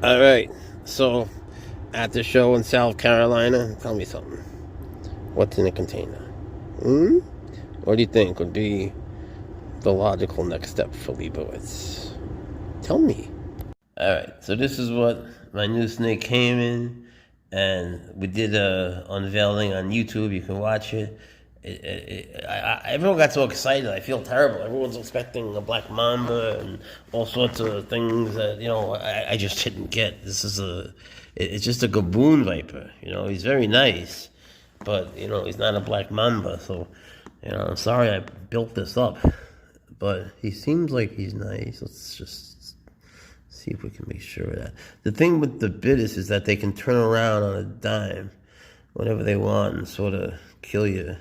All right, so at the show in South Carolina, tell me something. What's in a container? What do you think would be the logical next step for Leibowitz? Tell me. All right, so this is what my new snake came in, and we did a unveiling on YouTube. You can watch it. Everyone got so excited. I feel terrible. Everyone's expecting a black mamba and all sorts of things that I just didn't get. It's just a gaboon viper. He's very nice, but he's not a black mamba. So I'm sorry I built this up, but he seems like he's nice. Let's just see if we can make sure of that. The thing with the Bitters is that they can turn around on a dime whenever they want and sort of kill you.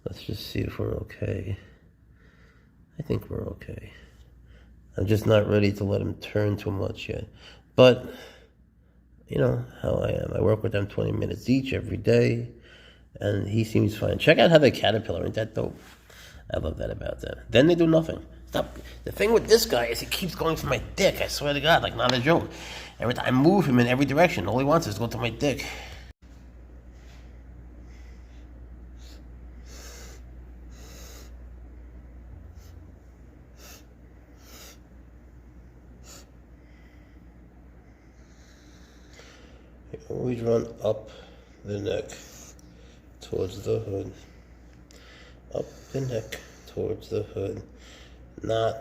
Let's just see if we're okay. I think we're okay. I'm just not ready to let him turn too much yet. But, you know how I am. I work with them 20 minutes each every day, and he seems fine. Check out how they caterpillar. Ain't that dope? I love that about them. Then they do nothing. Stop. The thing with this guy is he keeps going for my dick. I swear to God, like not a joke. Every time I move him in every direction, all he wants is to go to my dick. You always run up the neck towards the hood. Up the neck towards the hood. Not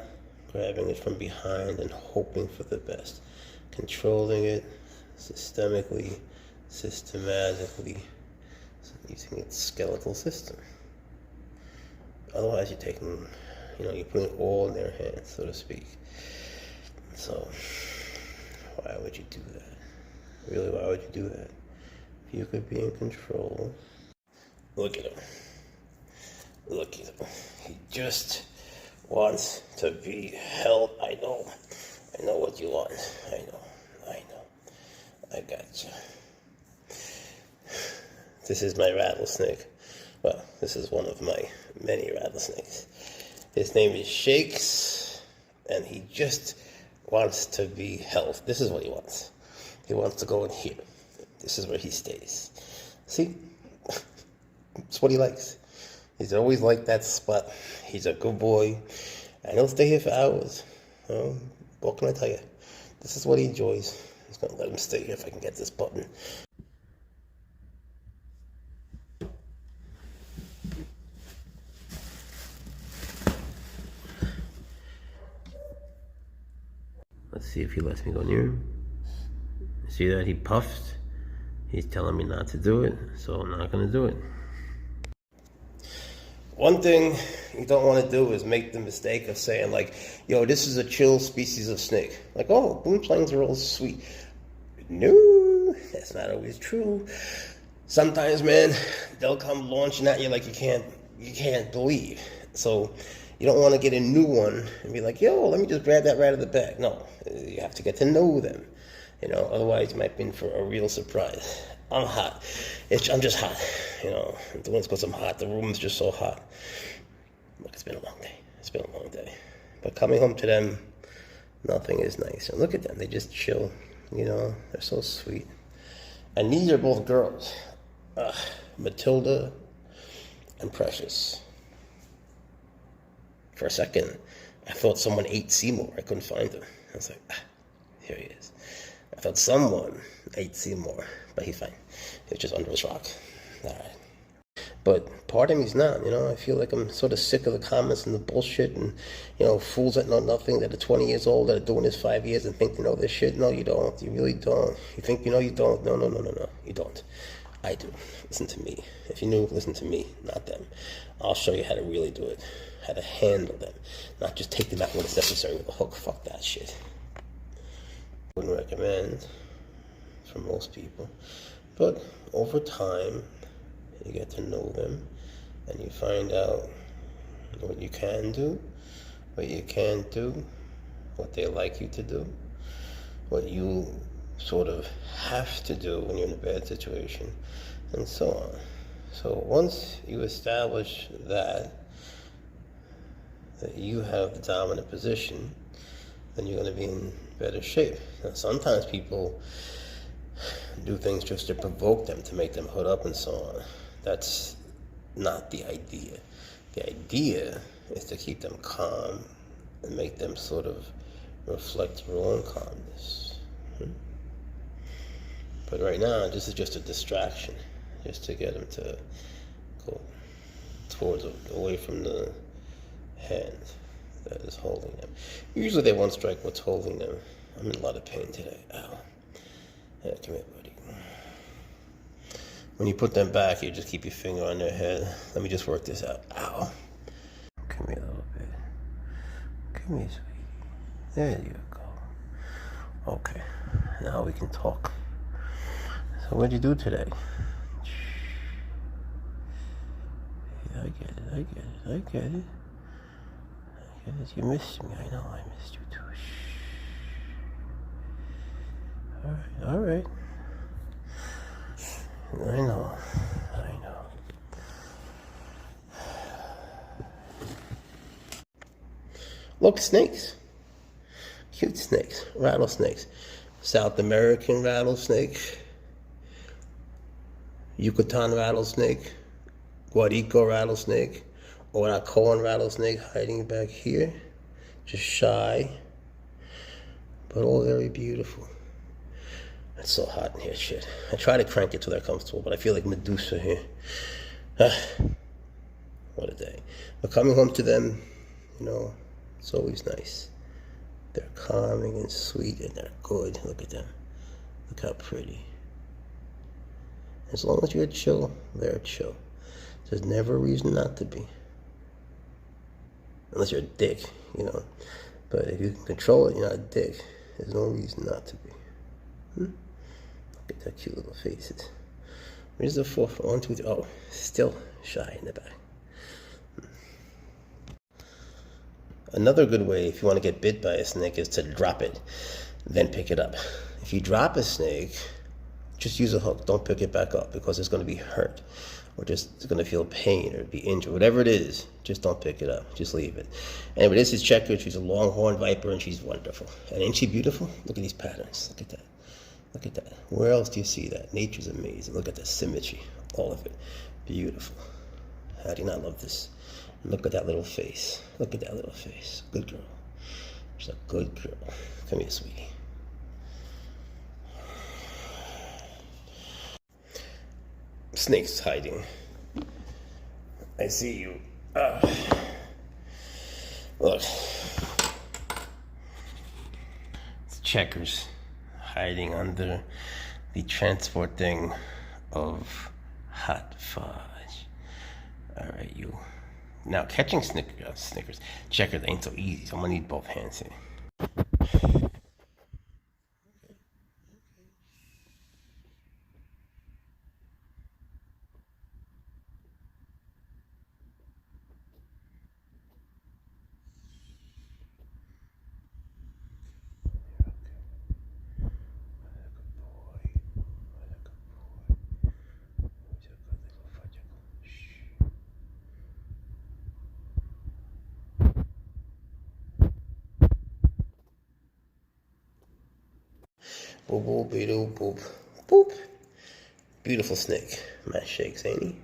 grabbing it from behind and hoping for the best. Controlling it systematically, using its skeletal system. Otherwise, you're taking, you're putting it all in their hands, so to speak. So, why would you do that? Really, why would you do that? If you could be in control. Look at him. Look at him. He just wants to be held. I know what you want. I know. I got you. This is my rattlesnake. Well, this is one of my many rattlesnakes. His name is Shakes, and he just wants to be held. This is what he wants. He wants to go in here. This is where he stays. See? It's what he likes. He's always liked that spot. He's a good boy. And he'll stay here for hours. What can I tell you? This is what he enjoys. I'm just going to let him stay here if I can get this button. Let's see if he lets me go near him. See that he puffed? He's telling me not to do it, so I'm not going to do it. One thing you don't want to do is make the mistake of saying, like, yo, this is a chill species of snake. Like, oh, boomslangs are all sweet. No, that's not always true. Sometimes, man, they'll come launching at you like you can't believe. So you don't want to get a new one and be like, yo, let me just grab that right out of the bag. No, you have to get to know them. Otherwise you might be in for a real surprise. I'm hot. I'm just hot. The one's because I'm hot. The room's just so hot. Look, it's been a long day. But coming home to them, nothing is nice. And look at them. They just chill. They're so sweet. And these are both girls. Matilda and Precious. For a second, I thought someone ate Seymour. I couldn't find him. I was like, here he is. I thought someone ate Seymour, but he's fine. He was just under his rock. All right. But part of me's not, I feel like I'm sort of sick of the comments and the bullshit and, fools that know nothing, that are 20 years old, that are doing this 5 years and think they know this shit. No, you don't. You really don't. You think you know, you don't. No. You don't. I do. Listen to me. If you knew, listen to me, not them. I'll show you how to really do it, how to handle them, not just take them out when it's necessary with a hook. Fuck that shit. Wouldn't recommend for most people, but over time you get to know them and you find out what you can do, what you can't do, what they like you to do, what you sort of have to do when you're in a bad situation, and so on. So once you establish that you have the dominant position, then you're going to be in better shape. Now, sometimes people do things just to provoke them, to make them hood up and so on. That's not the idea. The idea is to keep them calm and make them sort of reflect your own calmness. But right now, this is just a distraction, just to get them to go away from the hand that is holding them. Usually they won't strike what's holding them. I'm in a lot of pain today. Ow. Yeah, come here, buddy. When you put them back, you just keep your finger on their head. Let me just work this out. Ow. Come here a little bit. Come here, sweetie. There you go. Okay, now we can talk. So what'd you do today? Yeah, I get it. You missed me. I know I missed you too. Shh. All right. I know. Look, snakes. Cute snakes. Rattlesnakes. South American rattlesnake. Yucatan rattlesnake. Guarico rattlesnake. Or what I call a rattlesnake hiding back here. Just shy. But all very beautiful. It's so hot in here, shit. I try to crank it till they're comfortable, but I feel like Medusa here. What a day. But coming home to them, it's always nice. They're calming and sweet and they're good. Look at them. Look how pretty. As long as you're chill, they're chill. There's never a reason not to be. Unless you're a dick, But if you can control it, you're not a dick. There's no reason not to be. Look at that cute little faces. Where's the fourth one? 1, 2, 3. Oh, still shy in the back. Another good way, if you want to get bit by a snake, is to drop it, then pick it up. If you drop a snake, just use a hook. Don't pick it back up because it's going to be hurt, or just it's going to feel pain or be injured. Whatever it is, just don't pick it up. Just leave it. Anyway, this is Checker. She's a longhorn viper, and she's wonderful. And ain't she beautiful? Look at these patterns. Look at that. Look at that. Where else do you see that? Nature's amazing. Look at the symmetry. All of it. Beautiful. How do you not love this? Look at that little face. Look at that little face. Good girl. She's a good girl. Come here, sweetie. Snake's hiding. I see you. Look. It's Checkers hiding under the transport thing of hot fudge. All right, you. Now, catching Snickers, Checkers ain't so easy, so I'm gonna need both hands here. Boop, boop, boop, boop, boop. Beautiful snake. My shakes, ain't he?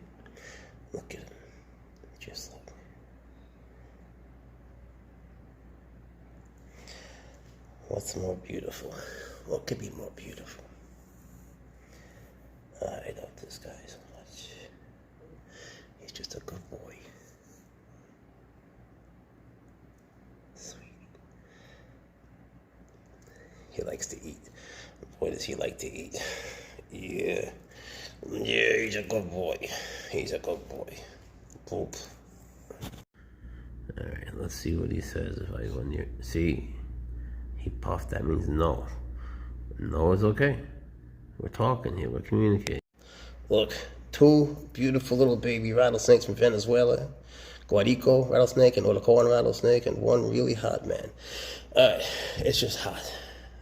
Look at him. Just look. What's more beautiful? What could be more beautiful? I love this guy so much. He's just a good boy. Sweet. He likes to eat. Boy, does he like to eat. Yeah, he's a good boy. He's a good boy. Poop. Alright, let's see what he says if I go near. See, he puffed. That means no. No is okay. We're talking here. We're communicating. Look, 2 beautiful little baby rattlesnakes from Venezuela. Guarico rattlesnake and Oracorn rattlesnake, and 1 really hot man. Alright, it's just hot.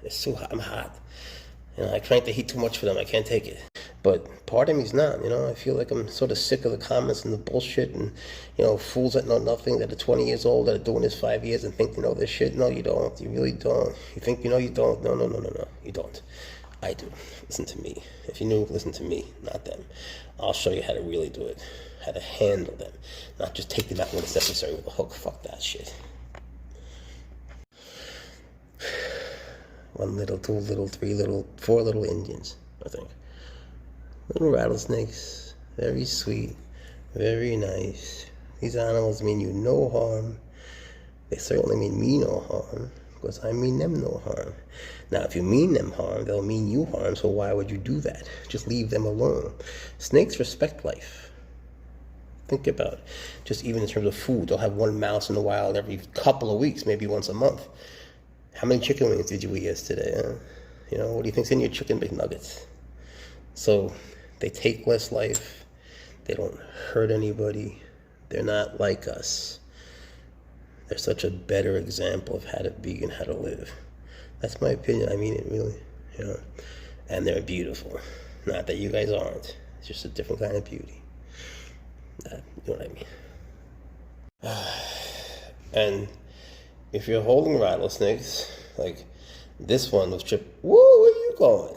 It's too hot. I'm hot. I crank the heat too much for them. I can't take it. But part of me's not, I feel like I'm sort of sick of the comments and the bullshit and, fools that know nothing, that are 20 years old, that are doing this 5 years and think they know this shit. No, you don't. You really don't. You think you know, you don't. No, no, no, no, no. You don't. I do. Listen to me. If you knew, listen to me, not them. I'll show you how to really do it, how to handle them, not just take them out when it's necessary with a hook. Fuck that shit. 1 little, 2 little, 3 little, 4 little Indians, I think. Little rattlesnakes, very sweet, very nice. These animals mean you no harm. They certainly mean me no harm, because I mean them no harm. Now, if you mean them harm, they'll mean you harm, so why would you do that? Just leave them alone. Snakes respect life. Think about it. Just even in terms of food, they'll have 1 mouse in the wild every couple of weeks, maybe once a month. How many chicken wings did you eat yesterday? Huh? What do you think's in your chicken McNuggets? So they take less life. They don't hurt anybody. They're not like us. They're such a better example of how to be and how to live. That's my opinion. I mean it really. And they're beautiful. Not that you guys aren't. It's just a different kind of beauty. You know what I mean? And if you're holding rattlesnakes, like this one was tripped. Whoa, where are you going?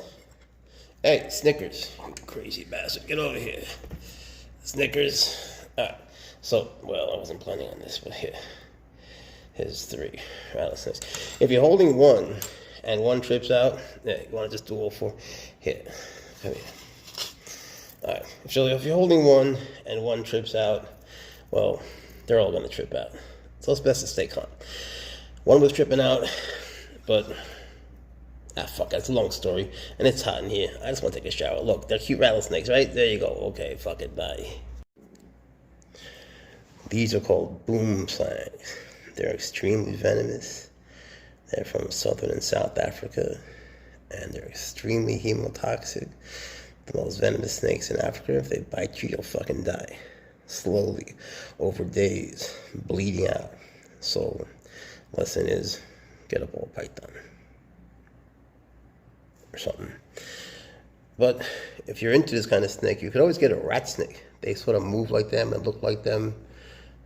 Hey, Snickers, you crazy bastard, get over here. Snickers. Alright, so, well, I wasn't planning on this, but here's 3 rattlesnakes. If you're holding one and one trips out, you want to just do all 4? Here, come here. Alright, so if you're holding one and one trips out, well, they're all going to trip out. So it's best to stay calm. One was tripping out, but fuck, that's a long story, and it's hot in here. I just want to take a shower. Look, they're cute rattlesnakes, right? There you go. Okay, fuck it, bye. These are called boom slangs. They're extremely venomous. They're from southern and South Africa, and they're extremely hemotoxic. The most venomous snakes in Africa. If they bite you, you'll fucking die. Slowly, over days, bleeding out. So, lesson is, get a ball python. Or something. But if you're into this kind of snake, you could always get a rat snake. They sort of move like them and look like them,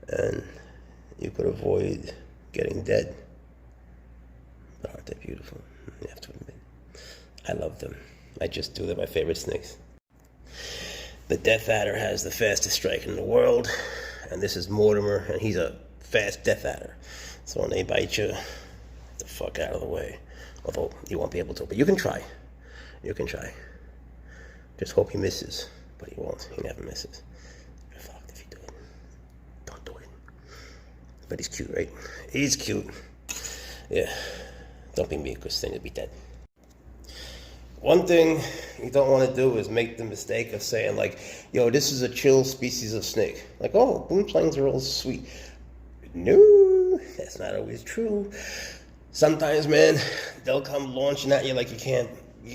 and you could avoid getting dead. But aren't they beautiful? You have to admit. I love them. I just do. They're my favorite snakes. The death adder has the fastest strike in the world, and this is Mortimer, and he's a fast death adder. So when they bite you, get the fuck out of the way. Although you won't be able to, but you can try. You can try. Just hope he misses, but he won't. He never misses. You're fucked if you do it. Don't do it. But he's cute, right? He's cute. Yeah. Don't be me, because then you'll be dead. One thing you don't want to do is make the mistake of saying, like, yo, this is a chill species of snake. Like, oh, boom slangs are all sweet. No, that's not always true. Sometimes, man, they'll come launching at you like you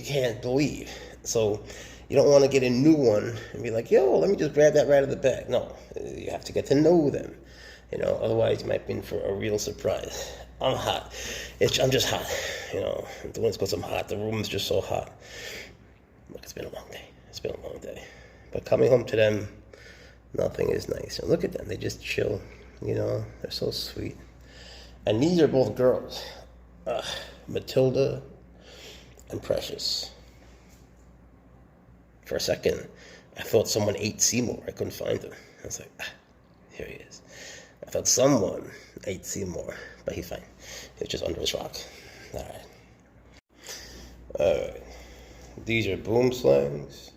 can't believe. So you don't want to get a new one and be like, yo, let me just grab that right out of the bag. No, you have to get to know them. Otherwise you might be in for a real surprise. I'm hot. I'm just hot. The one's because I'm hot. The room's just so hot. Look, it's been a long day. It's been a long day. But coming home to them, nothing is nice. And look at them. They just chill. They're so sweet. And these are both girls. Matilda and Precious. For a second, I thought someone ate Seymour. I couldn't find him. I was like, here he is. I thought someone ate Seymour, but he's fine. He's just under his rock. Alright. These are boom slangs.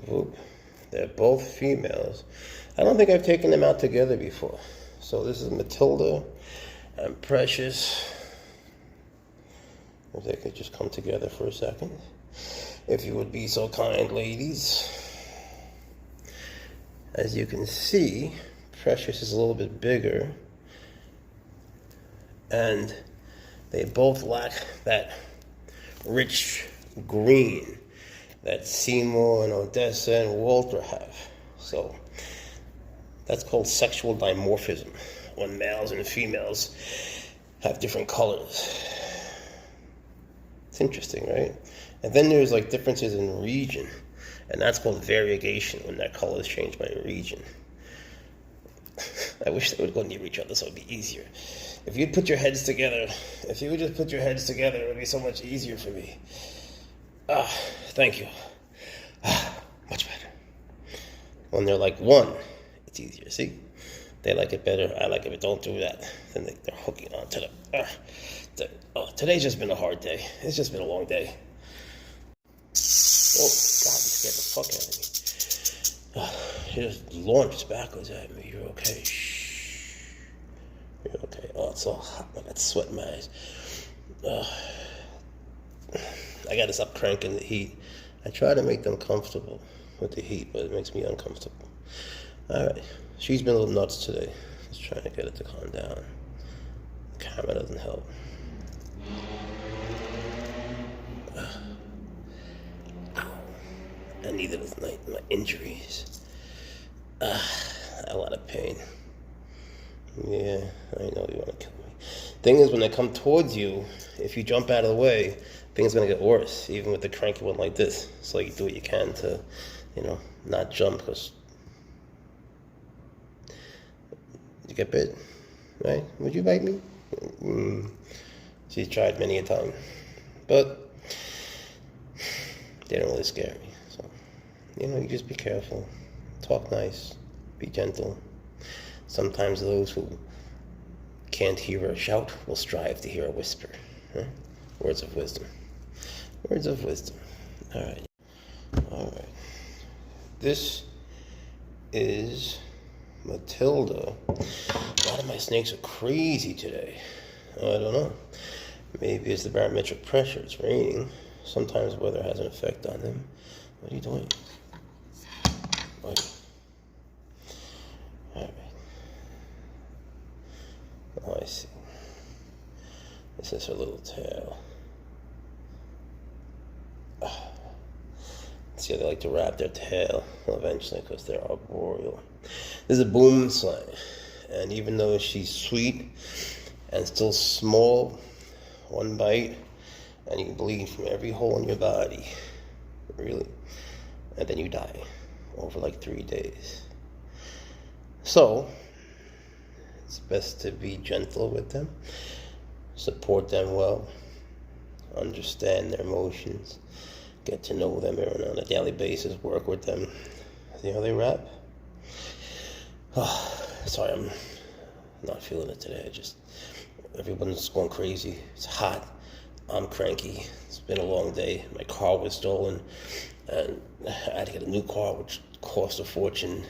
Whoop. They're both females. I don't think I've taken them out together before. So this is Matilda and Precious. If they could just come together for a second. If you would be so kind, ladies. As you can see, Precious is a little bit bigger. And they both lack that rich green that Seymour and Odessa and Walter have. So that's called sexual dimorphism, when males and females have different colors. It's interesting, right? And then there's like differences in region. And that's called variegation, when their colors change by region. I wish they would go near each other so it would be easier. If you'd put your heads together, if you would just put your heads together, it would be so much easier for me. Thank you. Much better. When they're like one, it's easier, see? They like it better, I like it, but don't do that. Then they're hooking on to today's just been a hard day. It's just been a long day. Oh, God, you scared the fuck out of me. She just launched backwards at me. You're okay. Shh. You're okay. Oh, it's all hot. I got sweat in my eyes. I gotta stop cranking the heat. I try to make them comfortable with the heat, but it makes me uncomfortable. Alright. She's been a little nuts today. Just trying to get it to calm down. The camera doesn't help. And neither does my injuries. A lot of pain. Yeah, I know you want to kill me. Thing is, when they come towards you, if you jump out of the way, things are going to get worse, even with the cranky one like this. So you do what you can to, not jump, because you get bit, right? Would you bite me? She's tried many a time, but they don't really scare me. So, you just be careful, talk nice, be gentle. Sometimes those who can't hear a shout will strive to hear a whisper. Huh? Words of wisdom. Words of wisdom. All right. This is Matilda. A lot of my snakes are crazy today. I don't know. Maybe it's the barometric pressure. It's raining. Sometimes weather has an effect on them. What are you doing? What? All right. Oh, I see. This is her little tail. See how they like to wrap their tail eventually because they're arboreal. This is a boom slang, and even though she's sweet and still small, one bite and you bleed from every hole in your body, really, and then you die over like 3 days. So it's best to be gentle with them, support them well, understand their emotions, get to know them on a daily basis, work with them. See how they rap? Oh, sorry, I'm not feeling it today. Everyone's going crazy. It's hot. I'm cranky. It's been a long day. My car was stolen, and I had to get a new car, which cost a fortune.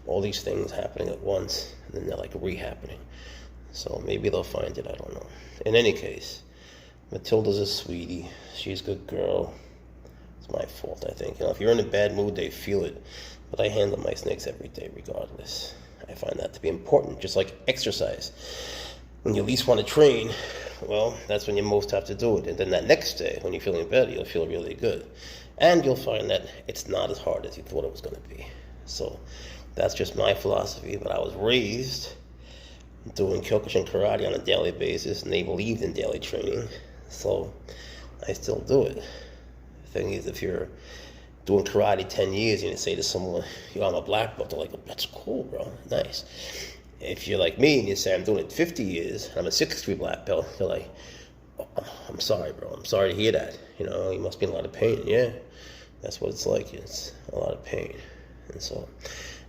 All these things happening at once, and then they're like re-happening. So maybe they'll find it. I don't know. In any case, Matilda's a sweetie. She's a good girl. It's my fault, I think. If you're in a bad mood, they feel it. But I handle my snakes every day regardless. I find that to be important, just like exercise. When you least want to train, well, that's when you most have to do it. And then that next day, when you're feeling better, you'll feel really good. And you'll find that it's not as hard as you thought it was going to be. So that's just my philosophy. But I was raised doing Kyokushin karate on a daily basis, and they believed in daily training. So I still do it. The thing is, if you're doing karate 10 years and you say to someone, I'm a black belt, they're like, that's cool, bro, nice. If you're like me and you say, I'm doing it 50 years, and I'm a 6th-degree black belt, you're like, oh, I'm sorry, bro, I'm sorry to hear that. You must be in a lot of pain. Yeah, that's what it's like. It's a lot of pain. And so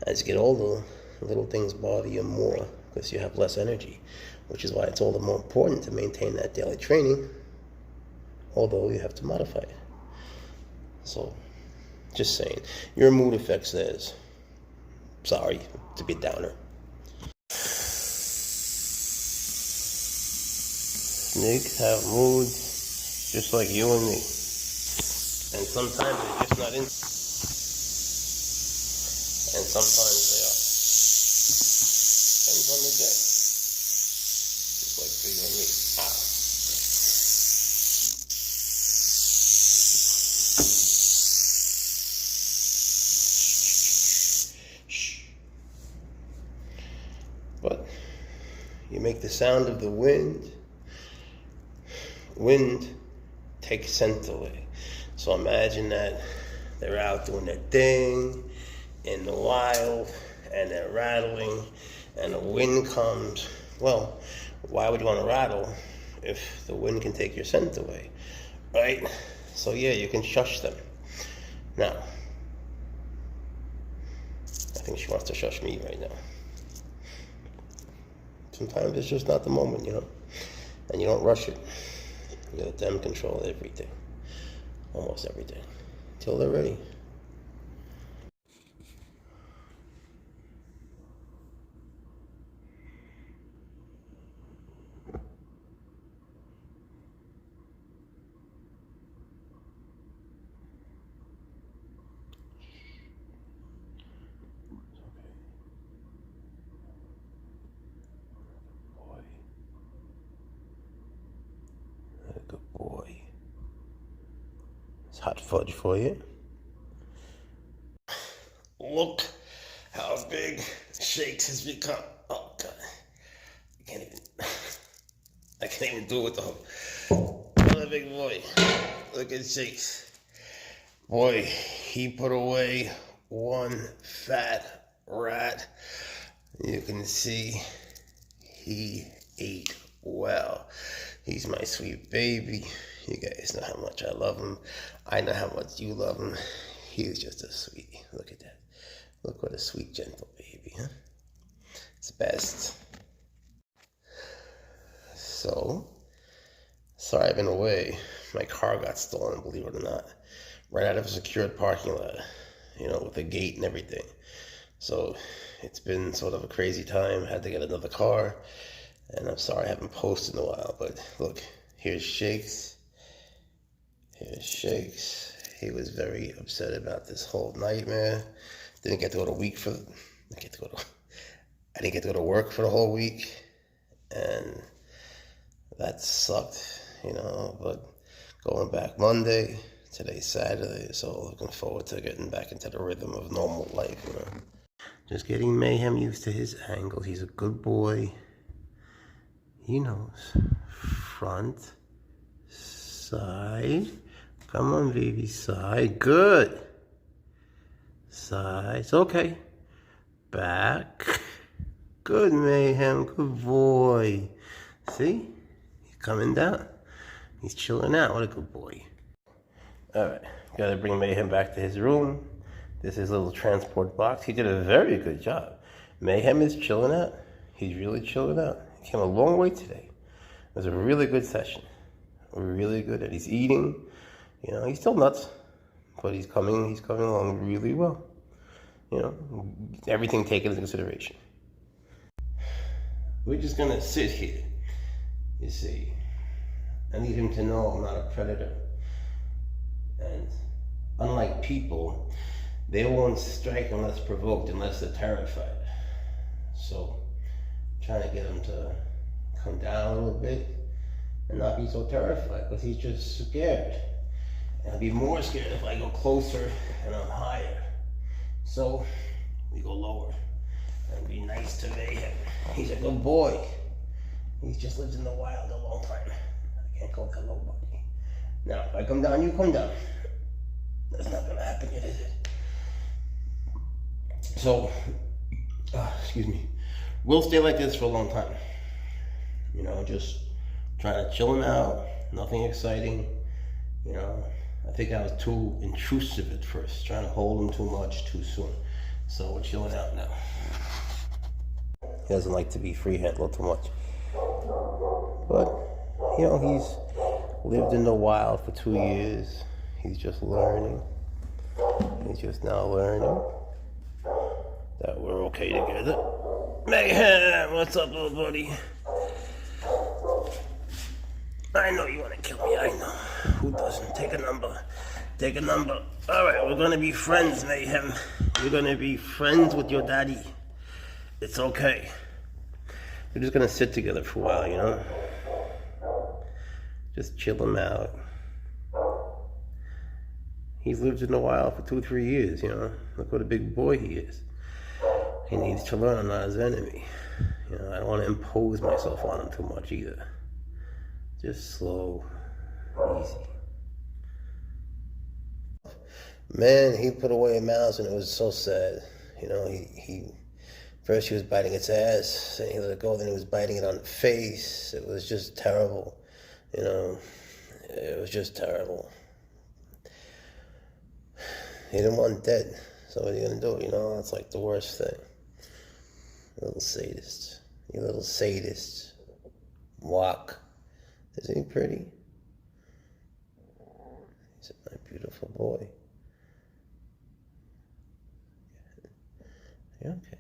as you get older, little things bother you more because you have less energy, which is why it's all the more important to maintain that daily training, although you have to modify it. So, just saying, your mood affects theirs. Sorry to be a downer. Snakes have moods just like you and me. And sometimes they're just not in. And sometimes they are. Depends on the day. Just like for you and me. But you make the sound of the wind. Wind takes scent away. So imagine that They're out doing their thing in the wild, and they're rattling, and the wind comes. Well, why would you want to rattle if the wind can take your scent away, right? So yeah, you can shush them. Now, I think she wants to shush me right now. Sometimes it's just not the moment, you know, and you don't rush it. You let them control everything, almost everything, until they're ready. Good boy. It's hot fudge for you. Look how big Shakes has become. Oh God, I can't even do it with the hook. What a big boy. Look at Shakes. Boy, he put away one fat rat. You can see he ate well. He's my sweet baby. You guys know how much I love him. I know how much you love him. He's just a sweetie. Look at that. Look what a sweet, gentle baby, huh? It's best. So, sorry I've been away. My car got stolen, believe it or not. Right out of a secured parking lot, you know, with a gate and everything. So, it's been sort of a crazy time. I had to get another car. And I'm sorry I haven't posted in a while, but look, here's Shakes. Here's Shakes. He was very upset about this whole nightmare. Didn't get to go to I didn't get to go to work for the whole week, and that sucked, you know, but going back Monday, today's Saturday, so looking forward to getting back into the rhythm of normal life, you know. Just getting Mayhem used to his angle. He's a good boy. He knows. Front, side. Come on, baby. Side. Good. Side. It's okay. Back. Good, Mayhem. Good boy. See? He's coming down. He's chilling out. What a good boy. Alright. Gotta bring Mayhem back to his room. This is his little transport box. He did a very good job. Mayhem is chilling out. He's really chilling out. He came a long way today. It was a really good session. Really good. And he's eating. You know, he's still nuts. But he's coming along really well. You know, everything taken into consideration. We're just gonna sit here. You see. I need him to know I'm not a predator. And unlike people, they won't strike unless provoked, unless they're terrified. So, trying to get him to come down a little bit and not be so terrified, because he's just scared. And I'll be more scared if I go closer and I'm higher. So, we go lower and be nice to Mayhem. He's a good boy. He's just lived in the wild a long time. I can't go that low, buddy. Now, if I come down, you come down. That's not gonna happen yet, is it? So, excuse me. We'll stay like this for a long time. You know, just trying to chill him out. Nothing exciting. You know, I think I was too intrusive at first, trying to hold him too much too soon. So we're chilling out now. He doesn't like to be free-handled too much. But, you know, he's lived in the wild for 2 years. He's just learning. He's just now learning that we're okay together. Mayhem, what's up, little buddy? I know you want to kill me, I know. Who doesn't? Take a number. Take a number. Alright, we're gonna be friends, Mayhem. You're gonna be friends with your daddy. It's okay. We're just gonna sit together for a while, you know? Just chill him out. He's lived in the wild for 2-3 years, you know? Look what a big boy he is. He needs to learn I'm not his enemy. You know, I don't want to impose myself on him too much either. Just slow, easy. Man, he put away a mouse and it was so sad. You know, he first he was biting its ass, and he let it go, then he was biting it on the face. It was just terrible. You know, it was just terrible. He didn't want it dead. So what are you gonna do? You know, it's like the worst thing. You little sadist. You little sadist. Walk. Isn't he pretty? He's my beautiful boy. Yeah, okay.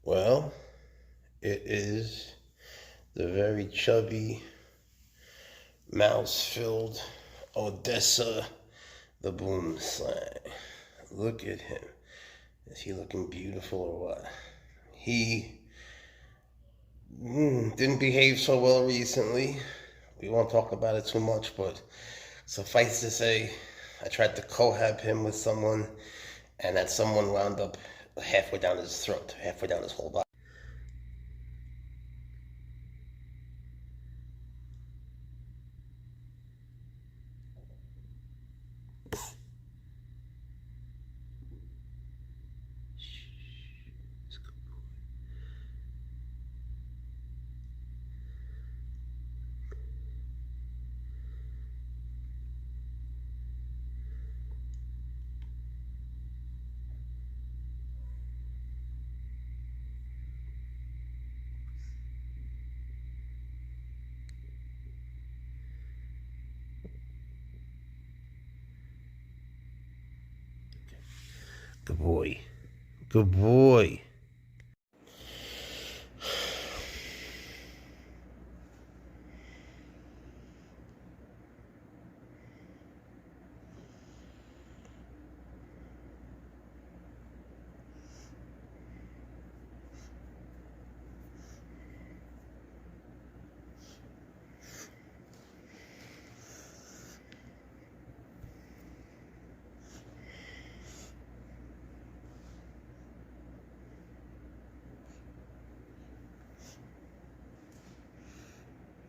Well, it is the very chubby, mouse-filled Odessa the Boom Slang. Look at him. Is he looking beautiful or what? He didn't behave so well recently. We won't talk about it too much, but suffice to say, I tried to cohab him with someone, and that someone wound up halfway down his throat, halfway down his whole body. Good boy. Good boy.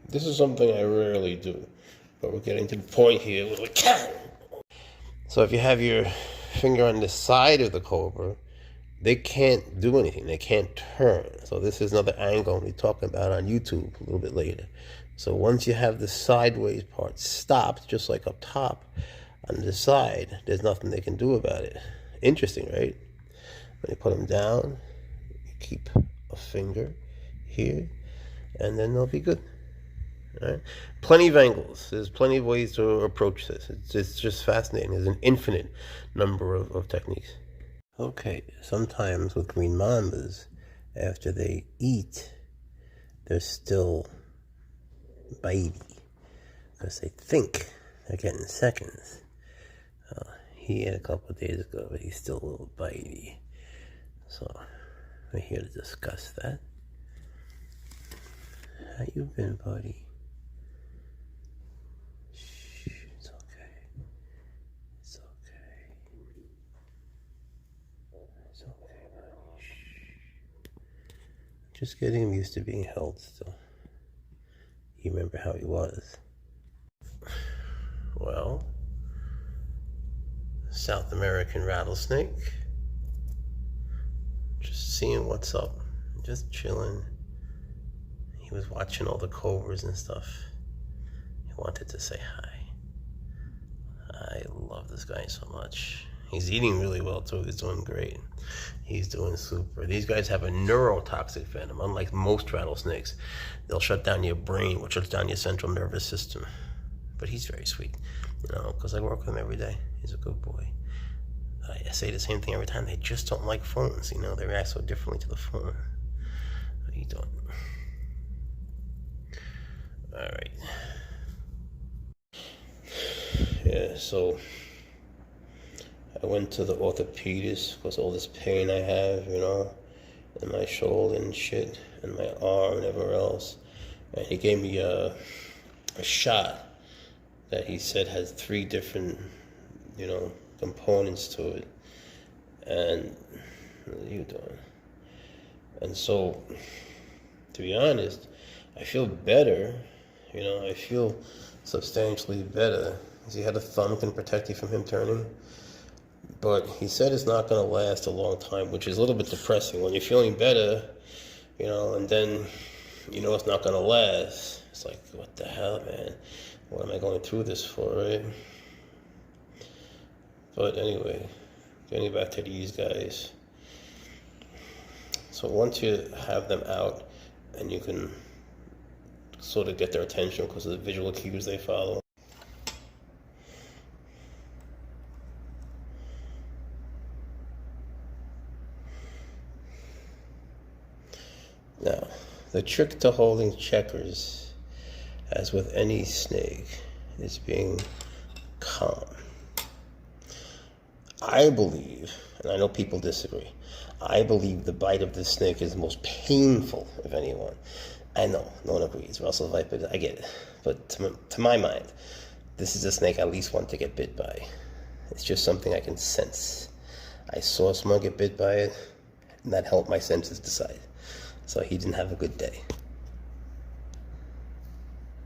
This is something I rarely do, but we're getting to the point here with a cat. So if you have your finger on the side of the cobra, they can't do anything. They can't turn. So this is another angle we'll be talking about on YouTube a little bit later. So once you have the sideways part stopped, just like up top on the side, there's nothing they can do about it. Interesting, right? When you put them down, you keep a finger here, and then they'll be good. All right? Plenty of angles. There's plenty of ways to approach this. It's just fascinating. There's an infinite number of techniques. Okay, sometimes with green mambas, after they eat, they're still bitey because they think they're getting seconds. He ate a couple of days ago, but he's still a little bitey. So we're here to discuss that. How you been, buddy? Shh, it's okay. It's okay. It's okay, buddy. Shh. Just getting him used to being held still. You remember how he was. Well, South American rattlesnake. Just seeing what's up. Just chilling. He was watching all the cobras and stuff. He wanted to say hi. I love this guy so much. He's eating really well too. He's doing great. He's doing super. These guys have a neurotoxic venom. Unlike most rattlesnakes, they'll shut down your brain, which shuts down your central nervous system. But he's very sweet, you know, because I work with him every day. He's a good boy. I say the same thing every time. They just don't like phones, you know. They react so differently to the phone. How you doing? All right. Yeah, so I went to the orthopedist because all this pain I have, you know, in my shoulder and shit, and my arm and everywhere else. And he gave me a shot that he said has 3 different, you know, components to it. And what are you doing? And so, to be honest, I feel better. You know, I feel substantially better. He had a thumb, can protect you from him turning. But he said it's not going to last a long time, which is a little bit depressing. When you're feeling better, you know, and then you know it's not going to last. It's like, what the hell, man? What am I going through this for, right? But anyway, getting back to these guys. So once you have them out and you can sort of get their attention because of the visual cues they follow. Now, the trick to holding checkers, as with any snake, is being calm. I believe, and I know people disagree, I believe the bite of this snake is the most painful of anyone. I know, no one agrees. Russell Viper, I get it. But to my mind, this is a snake I least want to get bit by. It's just something I can sense. I saw someone get bit by it, and that helped my senses decide. So he didn't have a good day.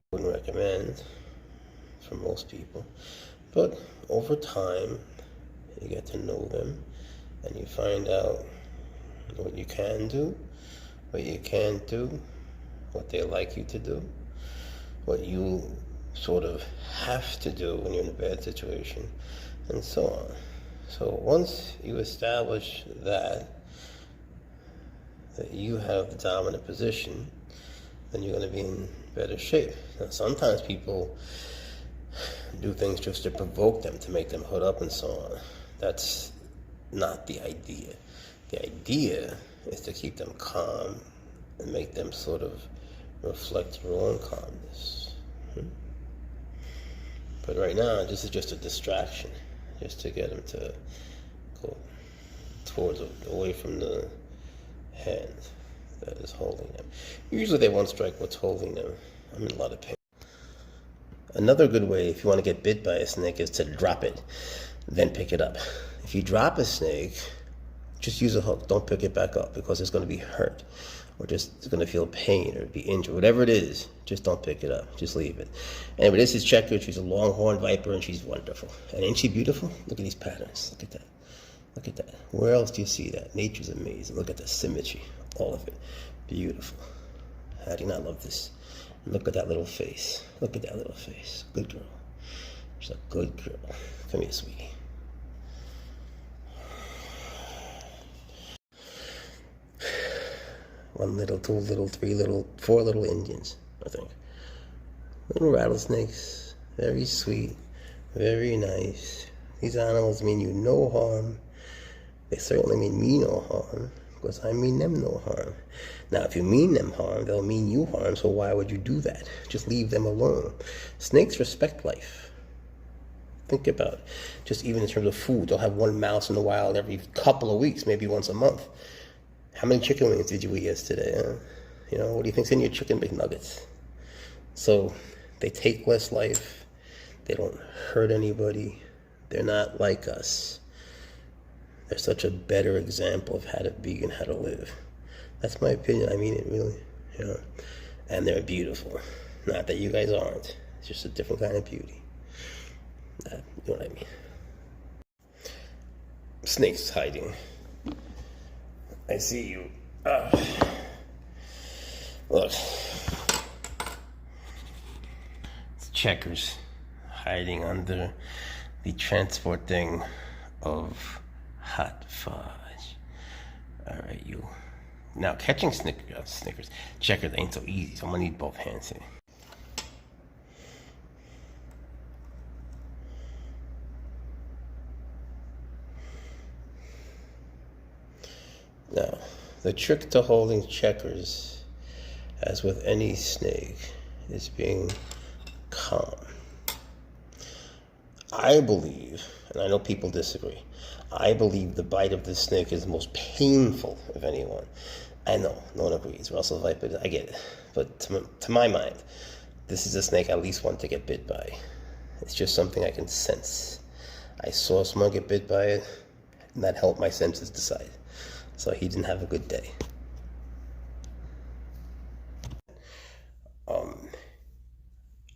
I wouldn't recommend for most people. But over time, you get to know them, and you find out what you can do, what you can't do, what they like you to do, what you sort of have to do when you're in a bad situation, and so on. So once you establish that you have the dominant position, then you're going to be in better shape. Now, sometimes people do things just to provoke them, to make them hood up and so on. That's not the idea. The idea is to keep them calm and make them sort of reflect your own calmness. But right now, this is just a distraction, just to get them to go towards, away from the hand that is holding them. Usually they won't strike what's holding them. I'm in a lot of pain. Another good way, if you want to get bit by a snake, is to drop it, then pick it up. If you drop a snake, just use a hook. Don't pick it back up, because it's going to be hurt, or just going to feel pain or be injured. Whatever it is, just don't pick it up. Just leave it. Anyway, this is Checker. She's a longhorn viper, and she's wonderful. And ain't she beautiful? Look at these patterns. Look at that. Look at that. Where else do you see that? Nature's amazing. Look at the symmetry. All of it. Beautiful. How do you not love this? Look at that little face. Look at that little face. Good girl. She's a good girl. Come here, sweetie. One little, two little, three little, four little Indians, I think. Little rattlesnakes. Very sweet. Very nice. These animals mean you no harm. They certainly mean me no harm, because I mean them no harm. Now, if you mean them harm, they'll mean you harm, so why would you do that? Just leave them alone. Snakes respect life. Think about it. Just even in terms of food, they'll have one mouse in the wild every couple of weeks, maybe once a month. How many chicken wings did you eat yesterday? You know, what do you think's in your chicken McNuggets? So they take less life. They don't hurt anybody. They're not like us. They're such a better example of how to be and how to live. That's my opinion. I mean it, really. You know, and they're beautiful. Not that you guys aren't. It's just a different kind of beauty. You know what I mean? Snakes hiding. I see you. Look. It's Checkers hiding under the transport thing of hot fudge. All right, you. Now, catching Snickers, Checkers ain't so easy, so I'm gonna need both hands here. Now, the trick to holding Checkers, as with any snake, is being calm. I believe, and I know people disagree, I believe the bite of this snake is the most painful of anyone. I know, no one agrees. Russell Viper, I get it. But to my mind, this is a snake I least want to get bit by. It's just something I can sense. I saw someone get bit by it, and that helped my senses decide. So he didn't have a good day.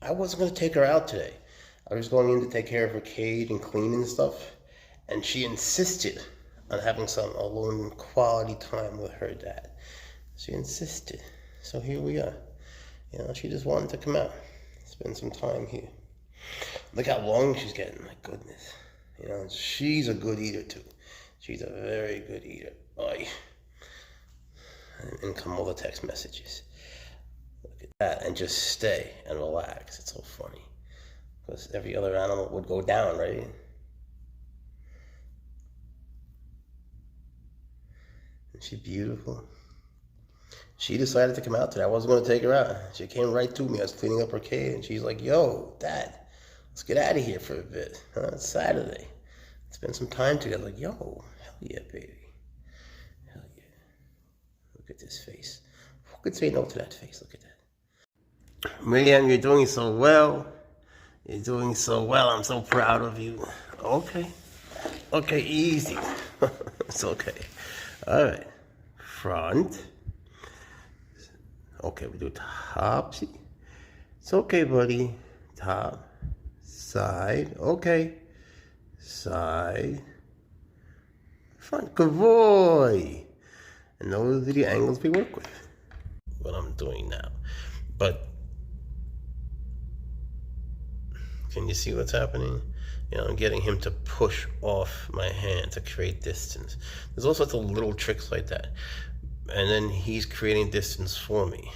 I wasn't going to take her out today. I was going in to take care of her cage and clean and stuff. And she insisted on having some alone quality time with her dad. She insisted. So here we are. You know, she just wanted to come out, spend some time here. Look how long she's getting, my goodness. You know, she's a good eater too. She's a very good eater. Oy. And come all the text messages. Look at that, and just stay and relax. It's so funny. Because every other animal would go down, right? Isn't she beautiful? She decided to come out today. I wasn't going to take her out. She came right to me. I was cleaning up her cage, and she's like, yo, Dad, let's get out of here for a bit. It's Saturday. Spend some time together. Like, yo, hell yeah, baby. Hell yeah. Look at this face. Who could say no to that face? Look at that. Miriam, you're doing so well. You're doing so well. I'm so proud of you. Okay. Okay, easy. It's okay. All right. Front. Okay, we do topsy. It's okay, buddy. Top. Side. Okay. Side. Front. Good boy. And those are the angles we work with. What I'm doing now. But can you see what's happening? You know, I'm getting him to push off my hand to create distance. There's all sorts of little tricks like that. And then he's creating distance for me.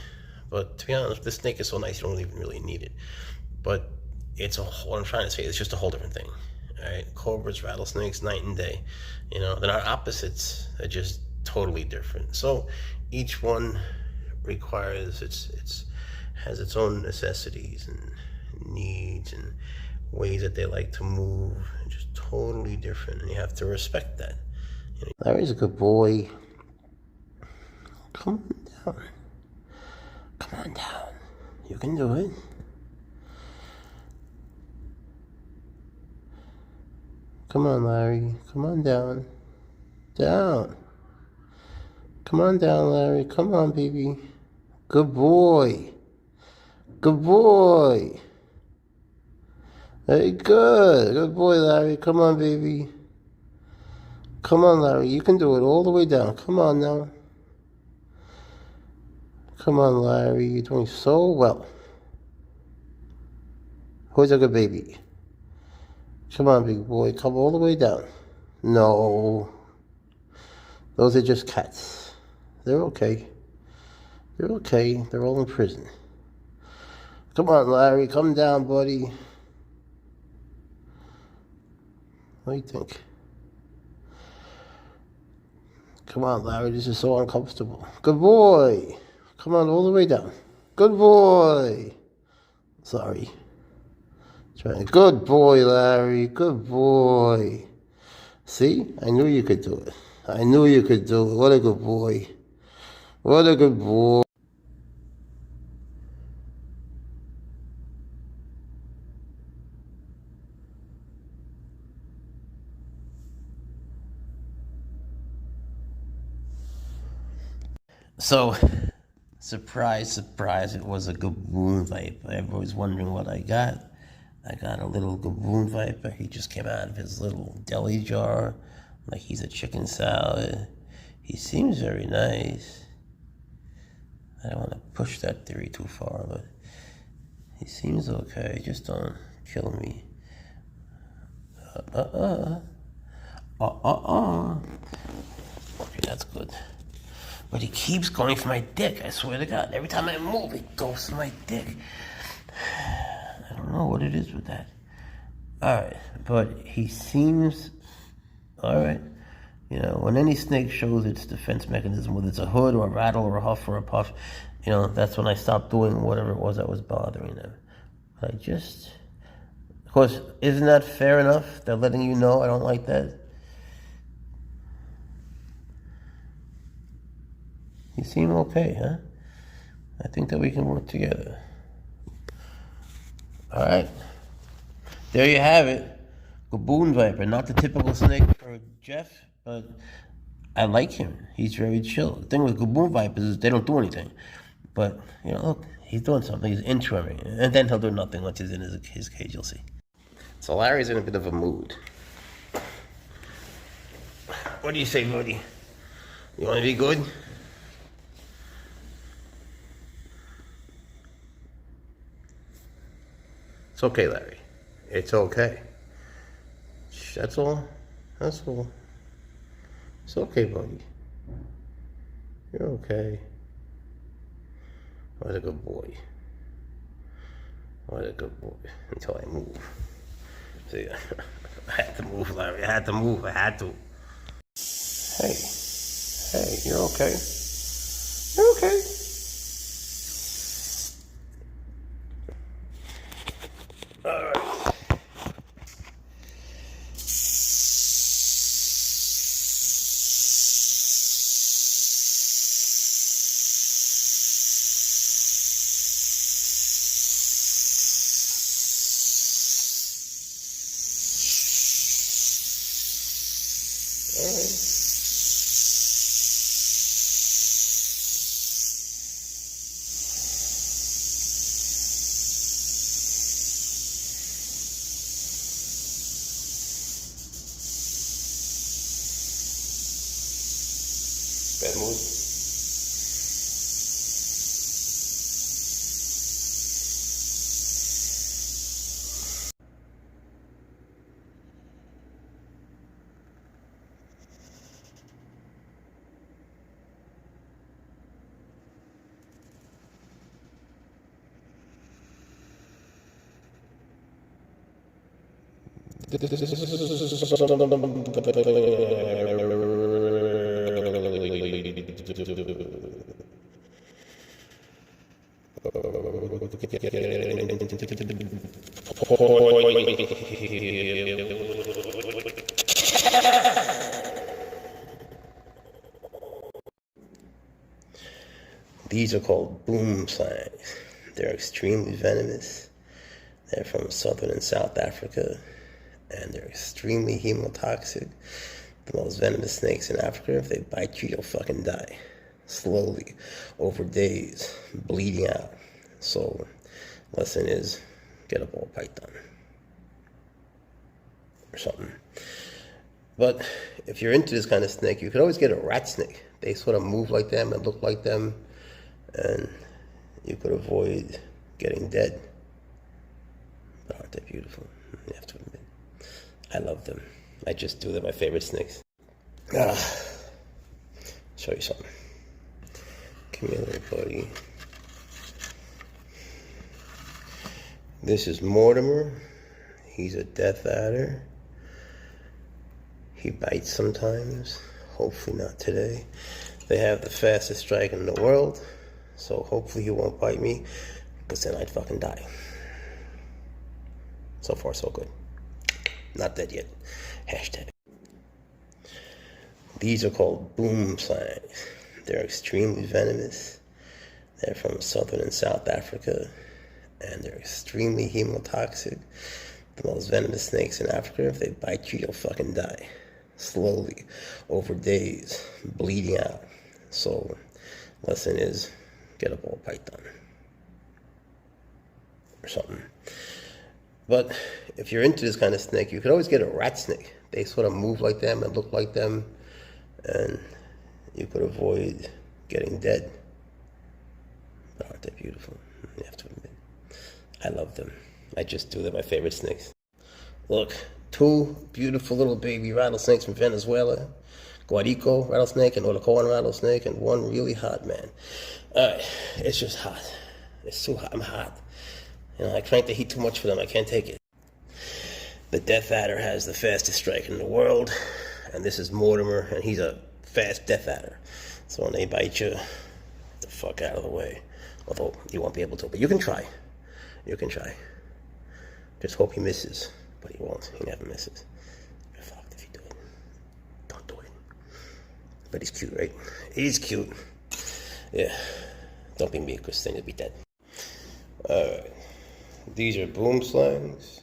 But to be honest, this snake is so nice, you don't even really need it. But it's what I'm trying to say, it's just a whole different thing. All right, cobras, rattlesnakes, night and day. You know, they're not opposites, they're just totally different. So each one requires, has its own necessities and needs and ways that they like to move, just totally different, and you have to respect that. You know, Larry's a good boy. Come on down. Come on down. You can do it. Come on, Larry. Come on down. Down. Come on down, Larry. Come on, baby. Good boy. Good boy. Very good. Good boy, Larry. Come on, baby. Come on, Larry. You can do it all the way down. Come on now. Come on, Larry. You're doing so well. Who's a good baby? Come on, big boy. Come all the way down. No. Those are just cats. They're okay. They're okay. They're all in prison. Come on, Larry. Come down, buddy. What do you think? Come on, Larry. This is so uncomfortable. Good boy. Come on, all the way down. Good boy. Sorry. Trying. Good boy, Larry. Good boy. See? I knew you could do it. I knew you could do it. What a good boy. What a good boy. So, surprise, surprise, it was a gaboon viper. Everybody's wondering what I got. I got a little gaboon viper. He just came out of his little deli jar like he's a chicken salad. He seems very nice. I don't want to push that theory too far, but he seems okay. Just don't kill me. Okay, that's good. But he keeps going for my dick, I swear to God. Every time I move, he goes for my dick. I don't know what it is with that. Alright, but he seems... Alright. You know, when any snake shows its defense mechanism, whether it's a hood or a rattle or a huff or a puff, you know, that's when I stop doing whatever it was that was bothering them. But I just... Of course, isn't that fair enough? They're letting you know I don't like that? You seem okay, huh? I think that we can work together. All right. There you have it. Gaboon viper. Not the typical snake for Jeff, but I like him. He's very chill. The thing with gaboon vipers is they don't do anything. But, you know, look, he's doing something. He's into me. And then he'll do nothing once he's in his cage, you'll see. So Larry's in a bit of a mood. What do you say, buddy? You want to be good? It's okay, Larry. It's okay. Shh, that's all. That's all. It's okay, buddy. You're okay. What a good boy. What a good boy. Until I move. See, I had to move, Larry. I had to move. I had to. Hey. Hey, you're okay. You're okay. All right. Bad mood. These are called boom slangs. They're extremely venomous. They're from Southern and South Africa, and they're extremely hemotoxic. The most venomous snakes in Africa. If they bite you, you'll fucking die. Slowly, over days, bleeding out. So, lesson is, get a ball python. Or something. But, if you're into this kind of snake, you could always get a rat snake. They sort of move like them and look like them, and you could avoid getting dead. But aren't they beautiful? You have to admit. I love them. I just do. They're my favorite snakes. Show you something. Come here, little buddy. This is Mortimer. He's a death adder. He bites sometimes. Hopefully not today. They have the fastest strike in the world. So hopefully he won't bite me, because then I'd fucking die. So far, so good. Not dead yet. Hashtag. These are called boom slangs. They're extremely venomous. They're from Southern and South Africa, and they're extremely hemotoxic. The most venomous snakes in Africa. If they bite you, you'll fucking die. Slowly, over days, bleeding out. So, lesson is, get a ball python. Or something. But if you're into this kind of snake, you could always get a rat snake. They sort of move like them and look like them, and you could avoid getting dead. But aren't they beautiful? You have to admit. I love them. I just do. They're my favorite snakes. Look, 2 beautiful little baby rattlesnakes from Venezuela. Guarico rattlesnake and Olacoan rattlesnake, and 1 really hot man. Alright, it's just hot. It's too hot. I'm hot. You know, I crank the heat too much for them. I can't take it. The death adder has the fastest strike in the world, and this is Mortimer, and he's a fast death adder. So when they bite you, get the fuck out of the way. Although you won't be able to, but you can try. You can try. Just hope he misses, but he won't. He never misses. You're fucked if you do it. Don't do it. But he's cute, right? He's cute. Yeah. Don't be me, because then you'll be dead. Alright. These are boom slangs.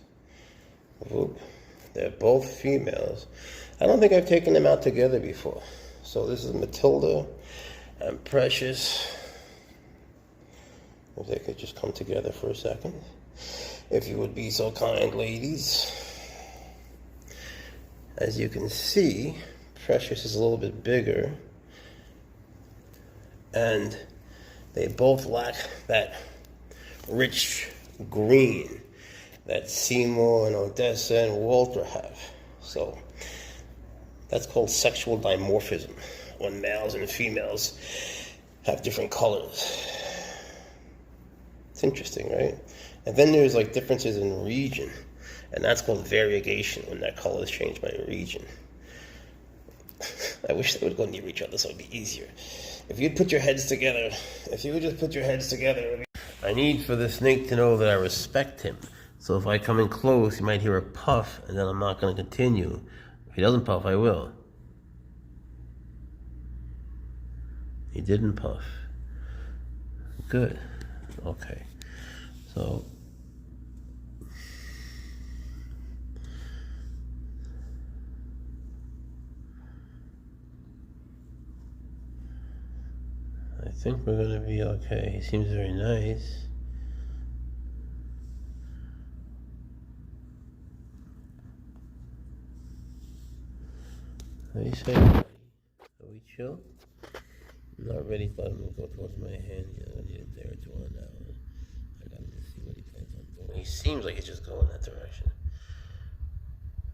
Whoop. They're both females. I don't think I've taken them out together before. So this is Matilda and Precious. If they could just come together for a second. If you would be so kind, ladies. As you can see, Precious is a little bit bigger. And they both lack that rich green that Seymour and Odessa and Walter have. So that's called sexual dimorphism, when males and females have different colors. It's interesting, right? And then there's like differences in region, and that's called variegation, when that color is changed by region. I wish they would go near each other so it'd be easier. If you'd put your heads together, if you would just put your heads together. I need for the snake to know that I respect him. So if I come in close, he might hear a puff, and then I'm not going to continue. If he doesn't puff, I will. He didn't puff. Good. Okay. So I think we're going to be okay. He seems very nice. What do you say? Are we chill? I'm not ready for him to go towards my hand yet. I need a day or two on that one. I gotta just see what he plans on doing. He seems like he's just going that direction.